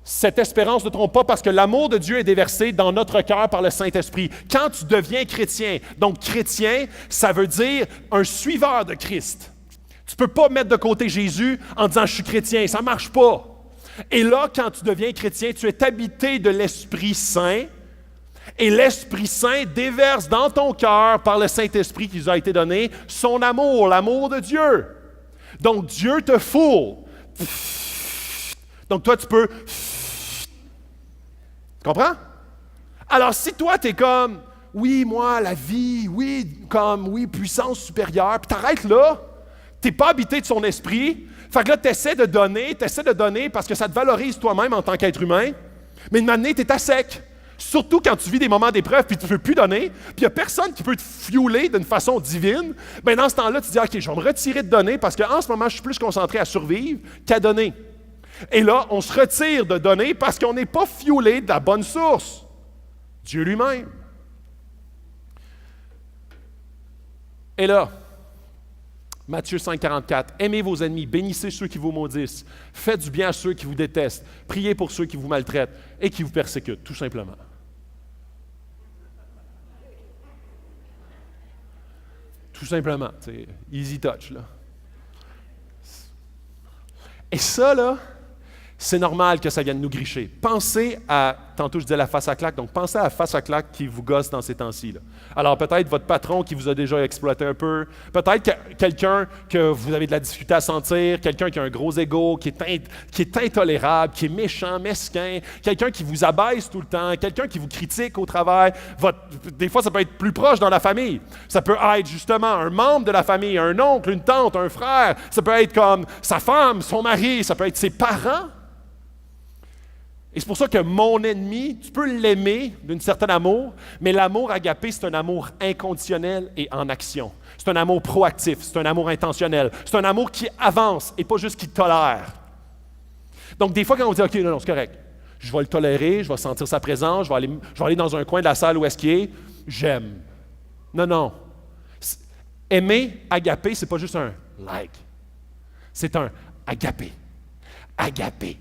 cette espérance ne trompe pas parce que l'amour de Dieu est déversé dans notre cœur par le Saint-Esprit. Quand tu deviens chrétien, donc chrétien, ça veut dire un suiveur de Christ. Tu ne peux pas mettre de côté Jésus en disant « je suis chrétien », ça ne marche pas. Et là, quand tu deviens chrétien, tu es habité de l'Esprit Saint et l'Esprit Saint déverse dans ton cœur par le Saint-Esprit qui nous a été donné son amour, l'amour de Dieu. Donc Dieu te foule. Donc toi, tu peux... Tu comprends? Alors, si toi, tu es comme, oui, moi, la vie, oui, puissance supérieure, puis t'arrêtes là, tu n'es pas habité de son esprit, Fait que là, tu essaies de donner parce que ça te valorise toi-même en tant qu'être humain, mais de manière, tu es à sec. Surtout quand tu vis des moments d'épreuve puis tu ne peux plus donner, puis il n'y a personne qui peut te fueler d'une façon divine, bien dans ce temps-là, tu dis « OK, je vais me retirer de donner parce qu'en ce moment, je suis plus concentré à survivre qu'à donner. » Et là, on se retire de donner parce qu'on n'est pas fuelé de la bonne source, Dieu lui-même. Et là, Matthieu 5, 44, « Aimez vos ennemis, bénissez ceux qui vous maudissent, faites du bien à ceux qui vous détestent, priez pour ceux qui vous maltraitent et qui vous persécutent, tout simplement. » Tout simplement, c'est easy touch, là. Et ça, là, c'est normal que ça vienne nous gricher. Pensez à, tantôt je disais la face à claque, donc pensez à la face à claque qui vous gosse dans ces temps-ci, là. Alors peut-être votre patron qui vous a déjà exploité un peu, peut-être quelqu'un que vous avez de la difficulté à sentir, quelqu'un qui a un gros ego, qui est intolérable, qui est méchant, mesquin, quelqu'un qui vous abaisse tout le temps, quelqu'un qui vous critique au travail. Des fois, ça peut être plus proche dans la famille. Ça peut être justement un membre de la famille, un oncle, une tante, un frère. Ça peut être comme sa femme, son mari, ça peut être ses parents. Et c'est pour ça que mon ennemi, tu peux l'aimer d'un certain amour, mais l'amour agapé, c'est un amour inconditionnel et en action. C'est un amour proactif, c'est un amour intentionnel, c'est un amour qui avance et pas juste qui tolère. Donc des fois, quand on dit « OK, non, c'est correct, je vais le tolérer, je vais sentir sa présence, je vais aller dans un coin de la salle où est-ce qu'il est, j'aime. » Non. Aimer, agapé, c'est pas juste un « like », c'est un « agapé ». Agapé.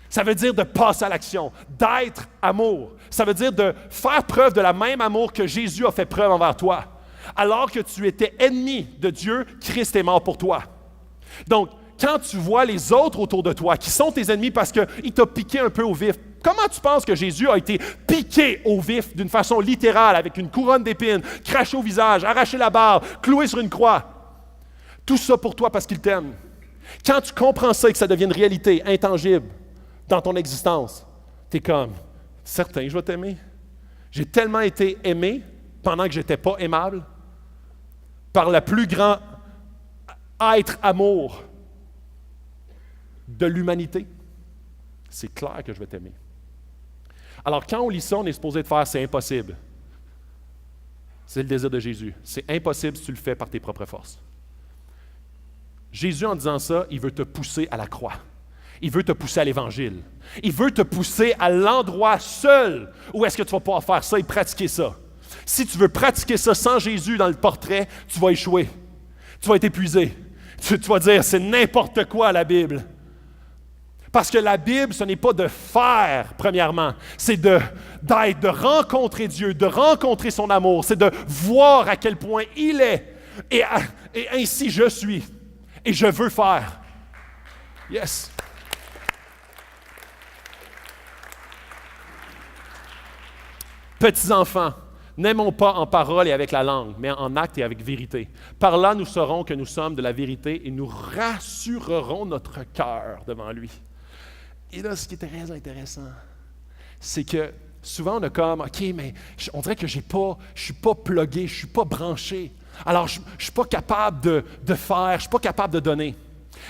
Ça veut dire de passer à l'action, d'être amour. Ça veut dire de faire preuve de la même amour que Jésus a fait preuve envers toi. Alors que tu étais ennemi de Dieu, Christ est mort pour toi. Donc, quand tu vois les autres autour de toi qui sont tes ennemis parce qu'ils t'ont piqué un peu au vif, comment tu penses que Jésus a été piqué au vif d'une façon littérale avec une couronne d'épines, craché au visage, arraché la barbe, cloué sur une croix? Tout ça pour toi parce qu'il t'aime. Quand tu comprends ça et que ça devient une réalité intangible, dans ton existence, tu es comme, certain, je vais t'aimer. J'ai tellement été aimé pendant que je n'étais pas aimable par le plus grand être amour de l'humanité. C'est clair que je vais t'aimer. Alors, quand on lit ça, on est supposé de faire « c'est impossible ». C'est le désir de Jésus. C'est impossible si tu le fais par tes propres forces. Jésus, en disant ça, il veut te pousser à la croix. Il veut te pousser à l'Évangile. Il veut te pousser à l'endroit seul où est-ce que tu vas pouvoir faire ça et pratiquer ça. Si tu veux pratiquer ça sans Jésus dans le portrait, tu vas échouer. Tu vas être épuisé. Tu vas dire, c'est n'importe quoi la Bible. Parce que la Bible, ce n'est pas de faire, premièrement. C'est d'être, de rencontrer Dieu, de rencontrer son amour. C'est de voir à quel point il est. Et ainsi je suis. Et je veux faire. Yes. Petits enfants, n'aimons pas en parole et avec la langue, mais en acte et avec vérité. Par là, nous saurons que nous sommes de la vérité et nous rassurerons notre cœur devant lui. Et là, ce qui est très intéressant, c'est que souvent on a comme, OK, mais on dirait que je ne suis pas plugué, je ne suis pas branché. Alors, je ne suis pas capable de faire, je ne suis pas capable de donner.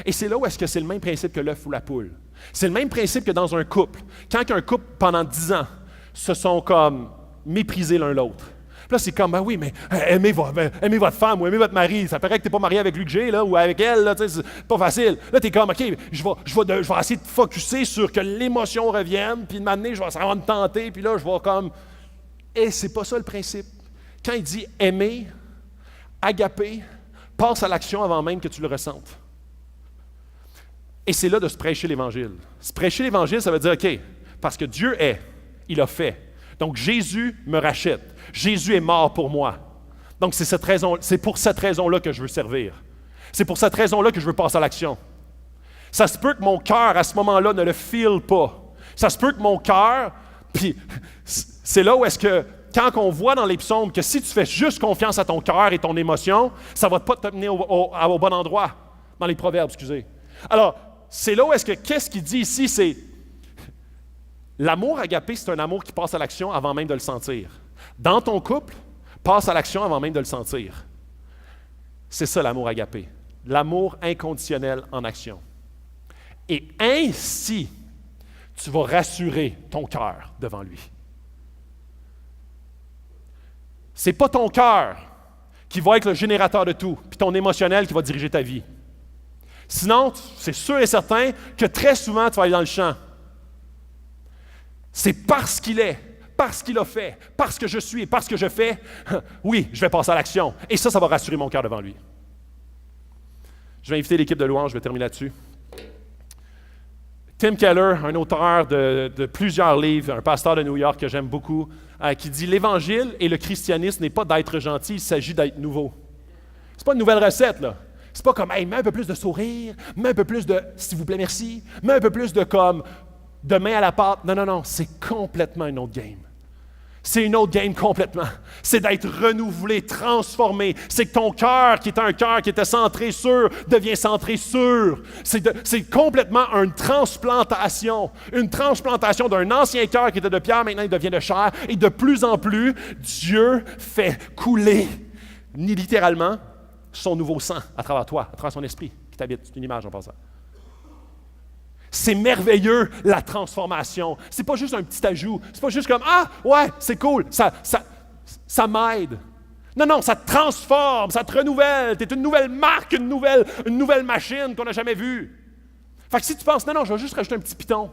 Et c'est là où est-ce que c'est le même principe que l'œuf ou la poule. C'est le même principe que dans un couple. Quand un couple, pendant 10 ans, se sont comme méprisés l'un l'autre. Puis là, c'est comme, ben oui, mais aimez votre femme ou aimez votre mari. Ça paraît que tu n'es pas marié avec lui que j'ai, là, ou avec elle, là, c'est pas facile. Là, tu es comme, OK, je vais essayer de focusser sur que l'émotion revienne, puis de m'amener, ça va me tenter, puis là, je vais comme... Et c'est pas ça le principe. Quand il dit aimer, agaper, passe à l'action avant même que tu le ressentes. Et c'est là de se prêcher l'Évangile. Se prêcher l'Évangile, ça veut dire, OK, parce que Dieu est, il a fait. Donc, Jésus me rachète. Jésus est mort pour moi. Donc, c'est pour cette raison-là que je veux servir. C'est pour cette raison-là que je veux passer à l'action. Ça se peut que mon cœur, à ce moment-là, ne le feel pas. Ça se peut que mon cœur, puis c'est là où est-ce que, quand on voit dans les psaumes que si tu fais juste confiance à ton cœur et ton émotion, ça ne va pas te mener au bon endroit. Dans les proverbes, excusez. Alors, c'est là où est-ce que, qu'est-ce qu'il dit ici, c'est l'amour agapé, c'est un amour qui passe à l'action avant même de le sentir. Dans ton couple, passe à l'action avant même de le sentir. C'est ça l'amour agapé. L'amour inconditionnel en action. Et ainsi, tu vas rassurer ton cœur devant lui. C'est pas ton cœur qui va être le générateur de tout, puis ton émotionnel qui va diriger ta vie. Sinon, c'est sûr et certain que très souvent, tu vas aller dans le champ. C'est parce qu'il est, parce qu'il a fait, parce que je suis et parce que je fais, oui, je vais passer à l'action. Et ça va rassurer mon cœur devant lui. Je vais inviter l'équipe de louange, je vais terminer là-dessus. Tim Keller, un auteur de plusieurs livres, un pasteur de New York que j'aime beaucoup, qui dit « L'Évangile et le christianisme n'est pas d'être gentil, il s'agit d'être nouveau. » C'est pas une nouvelle recette, là. C'est pas comme « Hey, mets un peu plus de sourire, mets un peu plus de « s'il vous plaît, merci », mets un peu plus de comme « de main à la pâte ». Non, c'est complètement une autre game. C'est une autre game complètement. C'est d'être renouvelé, transformé. C'est que ton cœur, qui était un cœur qui était centré sur, devient centré sur. C'est complètement une transplantation. Une transplantation d'un ancien cœur qui était de pierre, maintenant il devient de chair. Et de plus en plus, Dieu fait couler, ni littéralement, son nouveau sang à travers toi, à travers son esprit qui t'habite. C'est une image en passant. C'est merveilleux, la transformation. C'est pas juste un petit ajout. C'est pas juste comme « Ah, ouais, c'est cool, ça m'aide. » Non, ça te transforme, ça te renouvelle. Tu es une nouvelle marque, une nouvelle machine qu'on n'a jamais vue. Fait que si tu penses « Non, je vais juste rajouter un petit piton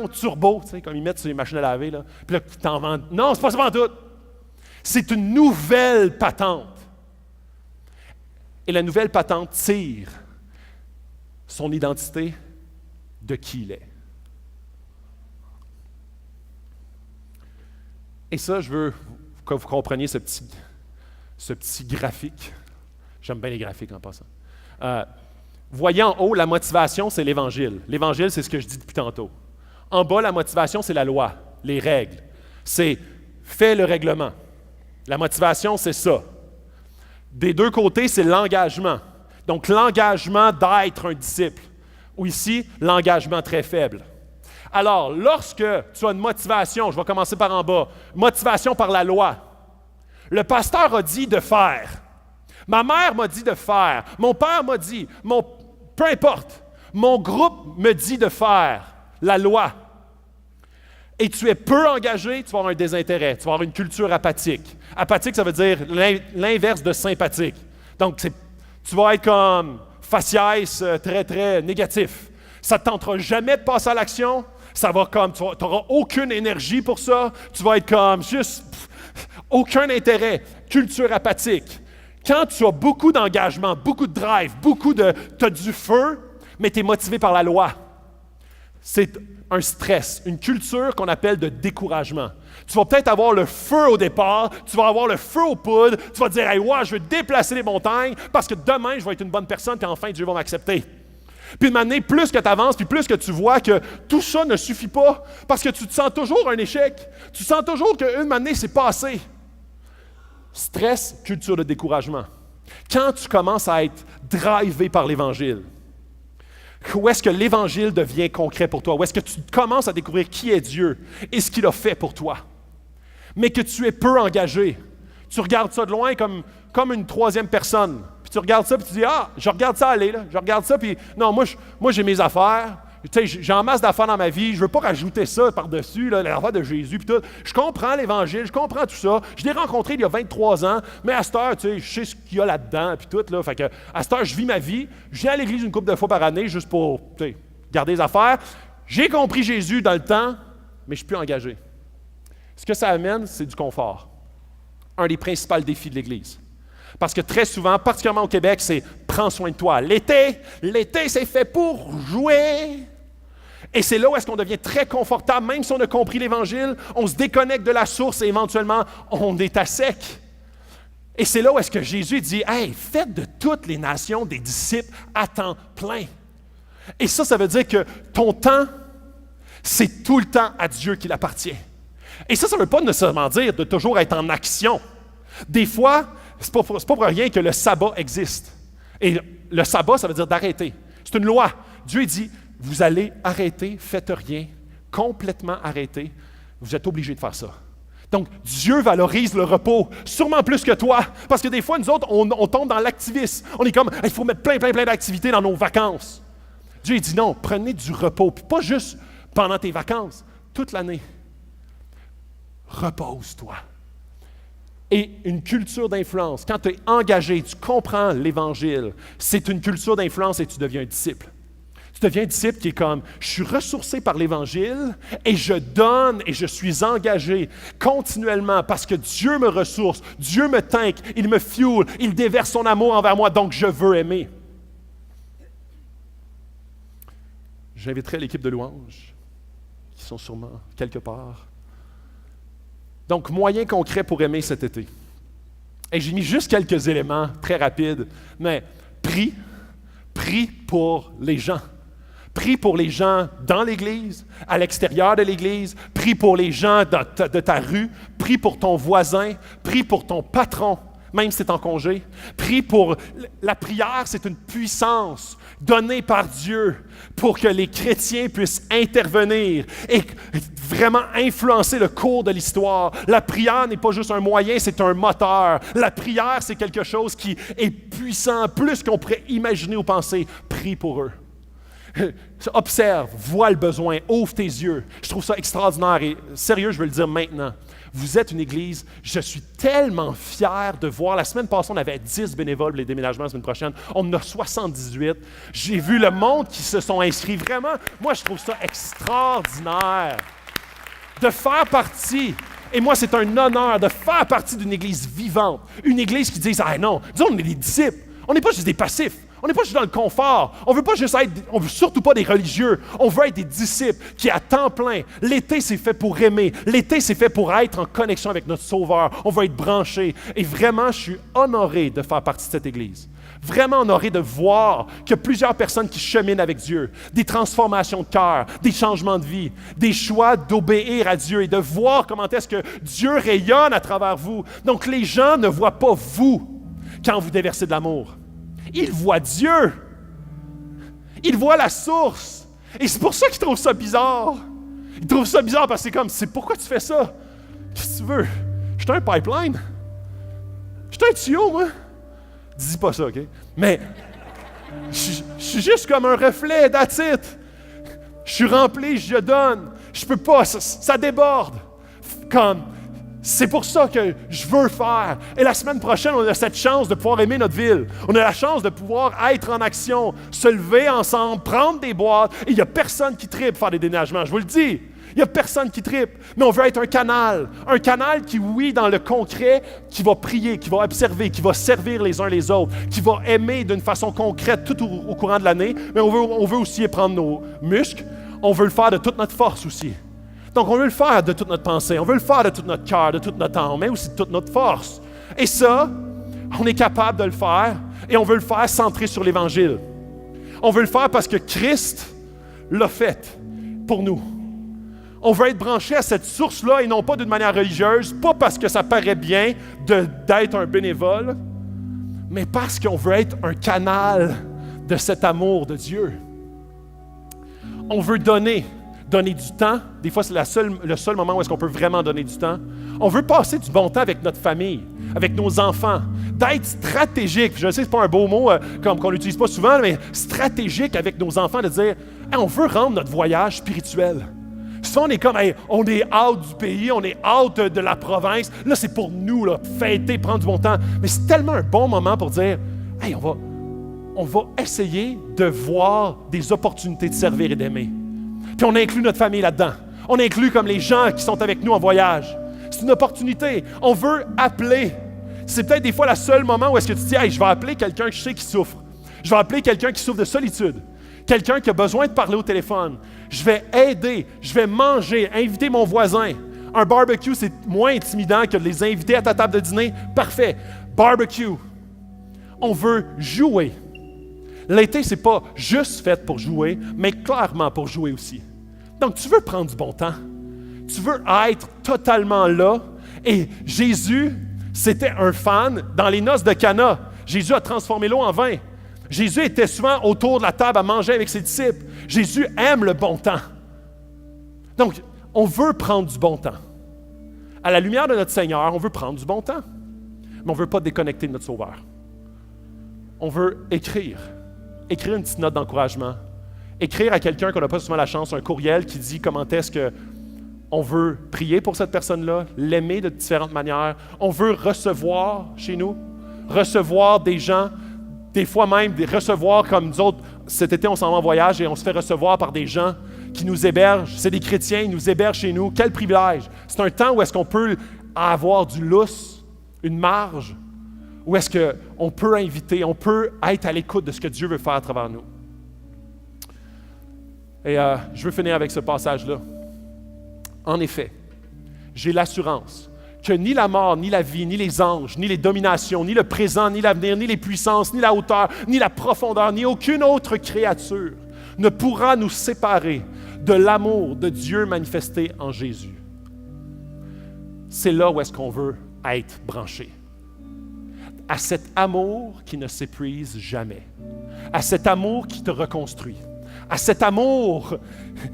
turbo, tu sais, comme ils mettent sur les machines à laver, là, puis là, tu t'en vends. » Non, c'est pas ça en tout. C'est une nouvelle patente. Et la nouvelle patente tire son identité de qui il est. Et ça, je veux que vous compreniez ce petit graphique. J'aime bien les graphiques en passant. Voyez en haut, la motivation, c'est l'Évangile. L'Évangile, c'est ce que je dis depuis tantôt. En bas, la motivation, c'est la loi, les règles. C'est fais le règlement. La motivation, c'est ça. Des deux côtés, c'est l'engagement. Donc, l'engagement d'être un disciple. Ou ici, l'engagement très faible. Alors, lorsque tu as une motivation, je vais commencer par en bas, motivation par la loi. Le pasteur a dit de faire. Ma mère m'a dit de faire. Mon père m'a dit, peu importe, mon groupe me dit de faire la loi. Et tu es peu engagé, tu vas avoir un désintérêt, tu vas avoir une culture apathique. Apathique, ça veut dire l'inverse de sympathique. Donc, tu vas être comme faciès, très, très négatif. Ça ne te tentera jamais de passer à l'action. Ça va comme, tu n'auras aucune énergie pour ça. Tu vas être comme juste aucun intérêt. Culture apathique. Quand tu as beaucoup d'engagement, beaucoup de drive, tu as du feu, mais tu es motivé par la loi. C'est un stress, une culture qu'on appelle de découragement. Tu vas peut-être avoir le feu au départ, tu vas avoir le feu aux poudres, tu vas te dire « Hey, ouais, je veux déplacer les montagnes parce que demain, je vais être une bonne personne et enfin, Dieu va m'accepter. » Puis de manière, plus que tu avances, puis plus que tu vois que tout ça ne suffit pas parce que tu te sens toujours un échec. Tu sens toujours qu'une année, c'est pas assez. Stress, culture de découragement. Quand tu commences à être drivé par l'Évangile, où est-ce que l'Évangile devient concret pour toi? Où est-ce que tu commences à découvrir qui est Dieu et ce qu'il a fait pour toi? Mais que tu es peu engagé. Tu regardes ça de loin comme une troisième personne. Puis tu regardes ça puis tu dis « Ah, je regarde ça aller, là. Je regarde ça puis non, moi j'ai mes affaires. Tu sais, j'ai en masse d'affaires dans ma vie. Je ne veux pas rajouter ça par-dessus, là, l'affaire de Jésus puis tout. Je comprends l'Évangile, je comprends tout ça. Je l'ai rencontré il y a 23 ans, mais à cette heure, tu sais, je sais ce qu'il y a là-dedans puis tout. Là, fait que à cette heure, je vis ma vie. Je viens à l'église une couple de fois par année juste pour garder les affaires. J'ai compris Jésus dans le temps, mais je ne suis plus engagé. Ce que ça amène, c'est du confort. Un des principaux défis de l'Église. Parce que très souvent, particulièrement au Québec, c'est « prends soin de toi ». L'été, c'est fait pour jouer. Et c'est là où est-ce qu'on devient très confortable, même si on a compris l'Évangile, on se déconnecte de la source et éventuellement, on est à sec. Et c'est là où est-ce que Jésus dit « Hey, faites de toutes les nations des disciples à temps plein ». Et ça veut dire que ton temps, c'est tout le temps à Dieu qu'il appartient. Et ça ne veut pas nécessairement dire de toujours être en action. Des fois, c'est pas pour rien que le sabbat existe. Et le sabbat, ça veut dire d'arrêter. C'est une loi. Dieu dit, vous allez arrêter, faites rien, complètement arrêter. Vous êtes obligé de faire ça. Donc, Dieu valorise le repos, sûrement plus que toi. Parce que des fois, nous autres, on tombe dans l'activisme. On est comme, il faut mettre plein d'activités dans nos vacances. Dieu, il dit non, prenez du repos. Puis pas juste pendant tes vacances, toute l'année. Repose-toi. Et une culture d'influence, quand tu es engagé, tu comprends l'Évangile, c'est une culture d'influence et tu deviens un disciple. Tu deviens un disciple qui est comme, je suis ressourcé par l'Évangile et je donne et je suis engagé continuellement parce que Dieu me ressource, Dieu me tank, il me fuel, il déverse son amour envers moi, donc je veux aimer. J'inviterai l'équipe de louanges qui sont sûrement quelque part. Donc, moyen concret pour aimer cet été. Et j'ai mis juste quelques éléments très rapides, mais prie pour les gens. Prie pour les gens dans l'Église, à l'extérieur de l'Église. Prie pour les gens de ta rue. Prie pour ton voisin. Prie pour ton patron, même si c'est en congé. Prie pour... La prière, c'est une puissance donnée par Dieu pour que les chrétiens puissent intervenir et vraiment influencer le cours de l'histoire. La prière n'est pas juste un moyen, c'est un moteur. La prière, c'est quelque chose qui est puissant, plus qu'on pourrait imaginer ou penser. Prie pour eux. Observe, vois le besoin, ouvre tes yeux. Je trouve ça extraordinaire et sérieux, je veux le dire maintenant. Vous êtes une église, je suis tellement fier de voir. La semaine passée, on avait 10 bénévoles pour les déménagements la semaine prochaine. On en a 78. J'ai vu le monde qui se sont inscrits. Vraiment, moi, je trouve ça extraordinaire de faire partie. Et moi, c'est un honneur de faire partie d'une église vivante. Une église qui dise, « Ah non, disons, on est des disciples. On n'est pas juste des passifs. On n'est pas juste dans le confort. On veut veut surtout pas des religieux. On veut être des disciples qui, à temps plein, l'été, c'est fait pour aimer. L'été, c'est fait pour être en connexion avec notre Sauveur. On veut être branchés. Et vraiment, je suis honoré de faire partie de cette Église. Vraiment honoré de voir que plusieurs personnes qui cheminent avec Dieu, des transformations de cœur, des changements de vie, des choix d'obéir à Dieu et de voir comment est-ce que Dieu rayonne à travers vous. Donc, les gens ne voient pas vous quand vous déversez de l'amour. Ils voient Dieu. Ils voient la source. Et c'est pour ça qu'ils trouvent ça bizarre. Ils trouvent ça bizarre parce que c'est pourquoi tu fais ça? Qu'est-ce que tu veux? Je suis un pipeline. Je suis un tuyau, moi. Dis pas ça, OK? Mais je suis juste comme un reflet, that's it. Je suis rempli, je donne. Je peux pas, ça déborde. C'est pour ça que je veux faire. Et la semaine prochaine, on a cette chance de pouvoir aimer notre ville. On a la chance de pouvoir être en action, se lever ensemble, prendre des boîtes. Et il n'y a personne qui tripe faire des déménagements, je vous le dis. Il n'y a personne qui tripe. Mais on veut être un canal. Un canal qui, oui, dans le concret, qui va prier, qui va observer, qui va servir les uns les autres, qui va aimer d'une façon concrète tout au courant de l'année. Mais on veut aussi prendre nos muscles. On veut le faire de toute notre force aussi. Donc, on veut le faire de toute notre pensée, on veut le faire de tout notre cœur, de toute notre âme, mais aussi de toute notre force. Et ça, on est capable de le faire et on veut le faire centré sur l'Évangile. On veut le faire parce que Christ l'a fait pour nous. On veut être branché à cette source-là et non pas d'une manière religieuse, pas parce que ça paraît bien d'être un bénévole, mais parce qu'on veut être un canal de cet amour de Dieu. On veut donner du temps. Des fois, c'est le seul moment où est-ce qu'on peut vraiment donner du temps. On veut passer du bon temps avec notre famille, avec nos enfants, d'être stratégique. Je sais que ce n'est pas un beau mot comme qu'on l'utilise pas souvent, mais stratégique avec nos enfants, de dire hey, on veut rendre notre voyage spirituel. Souvent, on est comme, hey, on est out du pays, on est out de la province. Là, c'est pour nous, là, fêter, prendre du bon temps. Mais c'est tellement un bon moment pour dire, hey, on va essayer de voir des opportunités de servir et d'aimer. Puis on inclut notre famille là-dedans. On inclut comme les gens qui sont avec nous en voyage. C'est une opportunité. On veut appeler. C'est peut-être des fois le seul moment où est-ce que tu dis, hey, je vais appeler quelqu'un que je sais qui souffre. Je vais appeler quelqu'un qui souffre de solitude. Quelqu'un qui a besoin de parler au téléphone. Je vais aider. Je vais manger. Inviter mon voisin. Un barbecue, c'est moins intimidant que de les inviter à ta table de dîner. Parfait. Barbecue. On veut jouer. L'été, c'est pas juste fait pour jouer, mais clairement pour jouer aussi. Donc, tu veux prendre du bon temps. Tu veux être totalement là. Et Jésus, c'était un fan dans les noces de Cana. Jésus a transformé l'eau en vin. Jésus était souvent autour de la table à manger avec ses disciples. Jésus aime le bon temps. Donc, on veut prendre du bon temps À la lumière de notre Seigneur, on veut prendre du bon temps, mais on ne veut pas déconnecter de notre Sauveur. On veut écrire une petite note d'encouragement, écrire à quelqu'un qu'on n'a pas souvent la chance, un courriel qui dit comment est-ce qu'on veut prier pour cette personne-là, l'aimer de différentes manières. On veut recevoir chez nous, recevoir des gens, des fois même recevoir comme nous autres. Cet été, on s'en va en voyage et on se fait recevoir par des gens qui nous hébergent. C'est des chrétiens, ils nous hébergent chez nous. Quel privilège! C'est un temps où est-ce qu'on peut avoir du lousse, une marge, où est-ce qu'on peut inviter, on peut être à l'écoute de ce que Dieu veut faire à travers nous. Et je veux finir avec ce passage-là. En effet, j'ai l'assurance que ni la mort, ni la vie, ni les anges, ni les dominations, ni le présent, ni l'avenir, ni les puissances, ni la hauteur, ni la profondeur, ni aucune autre créature ne pourra nous séparer de l'amour de Dieu manifesté en Jésus. C'est là où est-ce qu'on veut être branché. À cet amour qui ne s'épuise jamais, à cet amour qui te reconstruit, à cet amour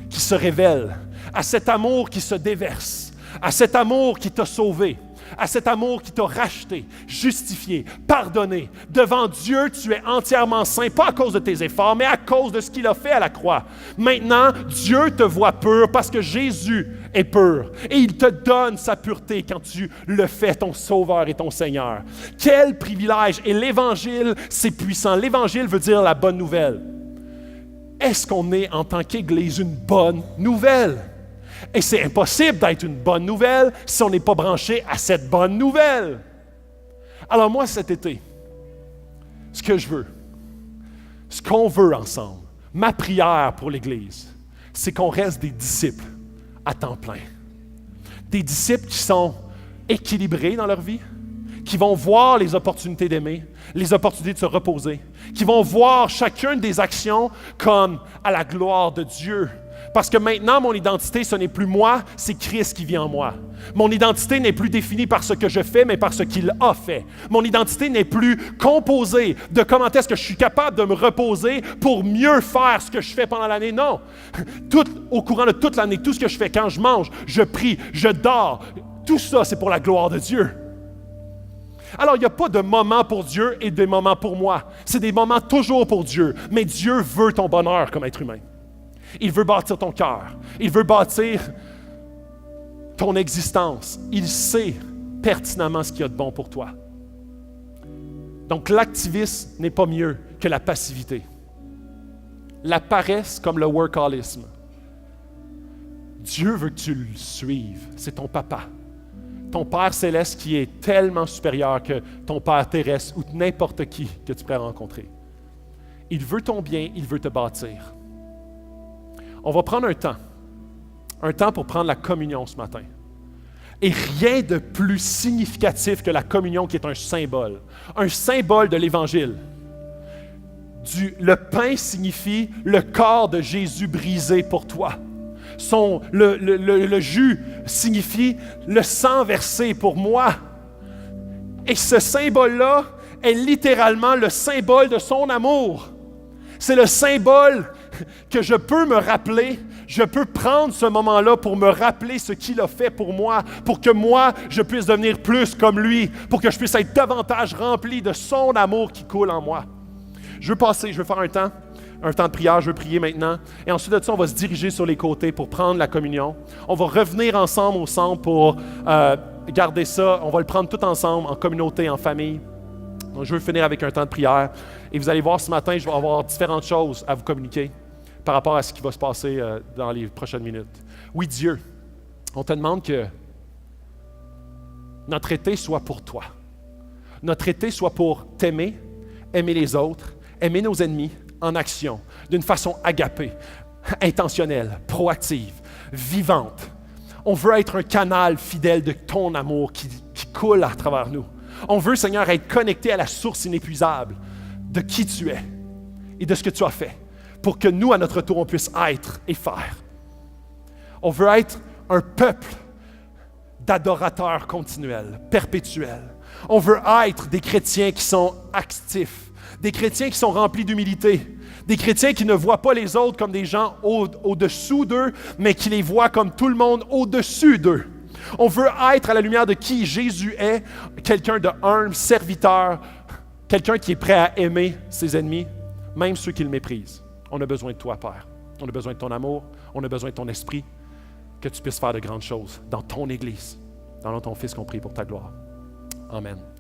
qui se révèle, à cet amour qui se déverse, à cet amour qui t'a sauvé, à cet amour qui t'a racheté, justifié, pardonné. Devant Dieu, tu es entièrement saint, pas à cause de tes efforts, mais à cause de ce qu'il a fait à la croix. Maintenant, Dieu te voit pur parce que Jésus est pur et il te donne sa pureté quand tu le fais, ton Sauveur et ton Seigneur. Quel privilège! Et l'Évangile, c'est puissant. L'Évangile veut dire la bonne nouvelle. Est-ce qu'on est, en tant qu'Église, une bonne nouvelle? Et c'est impossible d'être une bonne nouvelle si on n'est pas branché à cette bonne nouvelle. Alors moi, cet été, ce que je veux, ce qu'on veut ensemble, ma prière pour l'Église, c'est qu'on reste des disciples à temps plein. Des disciples qui sont équilibrés dans leur vie, qui vont voir les opportunités d'aimer, les opportunités de se reposer, qui vont voir chacune des actions comme à la gloire de Dieu. Parce que maintenant, mon identité, ce n'est plus moi, c'est Christ qui vit en moi. Mon identité n'est plus définie par ce que je fais, mais par ce qu'il a fait. Mon identité n'est plus composée de comment est-ce que je suis capable de me reposer pour mieux faire ce que je fais pendant l'année. Non. Au courant de toute l'année, tout ce que je fais, quand je mange, je prie, je dors, tout ça, c'est pour la gloire de Dieu. Alors, il n'y a pas de moment pour Dieu et des moments pour moi. C'est des moments toujours pour Dieu. Mais Dieu veut ton bonheur comme être humain. Il veut bâtir ton cœur. Il veut bâtir ton existence. Il sait pertinemment ce qu'il y a de bon pour toi. Donc, l'activisme n'est pas mieux que la passivité. La paresse comme le workaholisme. Dieu veut que tu le suives. C'est ton papa. Ton Père céleste qui est tellement supérieur que ton Père terrestre ou n'importe qui que tu pourrais rencontrer. Il veut ton bien, il veut te bâtir. On va prendre un temps pour prendre la communion ce matin. Et rien de plus significatif que la communion qui est un symbole de l'Évangile. Le pain signifie le corps de Jésus brisé pour toi. Le jus signifie le sang versé pour moi. Et ce symbole-là est littéralement le symbole de son amour. C'est le symbole que je peux me rappeler. Je peux prendre ce moment-là pour me rappeler ce qu'il a fait pour moi, pour que moi, je puisse devenir plus comme lui, pour que je puisse être davantage rempli de son amour qui coule en moi. Je veux faire un temps de prière, je veux prier maintenant. Et ensuite de ça, on va se diriger sur les côtés pour prendre la communion. On va revenir ensemble au centre pour garder ça. On va le prendre tout ensemble, en communauté, en famille. Donc, je veux finir avec un temps de prière. Et vous allez voir ce matin, je vais avoir différentes choses à vous communiquer par rapport à ce qui va se passer dans les prochaines minutes. Oui, Dieu, on te demande que notre été soit pour toi. Notre été soit pour t'aimer, aimer les autres, aimer nos ennemis, en action, d'une façon agapée, intentionnelle, proactive, vivante. On veut être un canal fidèle de ton amour qui coule à travers nous. On veut, Seigneur, être connecté à la source inépuisable de qui tu es et de ce que tu as fait pour que nous, à notre tour, on puisse être et faire. On veut être un peuple d'adorateurs continuels, perpétuels. On veut être des chrétiens qui sont actifs, des chrétiens qui sont remplis d'humilité, des chrétiens qui ne voient pas les autres comme des gens au-dessous d'eux, mais qui les voient comme tout le monde au-dessus d'eux. On veut être à la lumière de qui Jésus est, quelqu'un de humble, serviteur, quelqu'un qui est prêt à aimer ses ennemis, même ceux qui le méprisent. On a besoin de toi, Père. On a besoin de ton amour, on a besoin de ton esprit, que tu puisses faire de grandes choses dans ton Église, dans ton Fils qu'on prie pour ta gloire. Amen.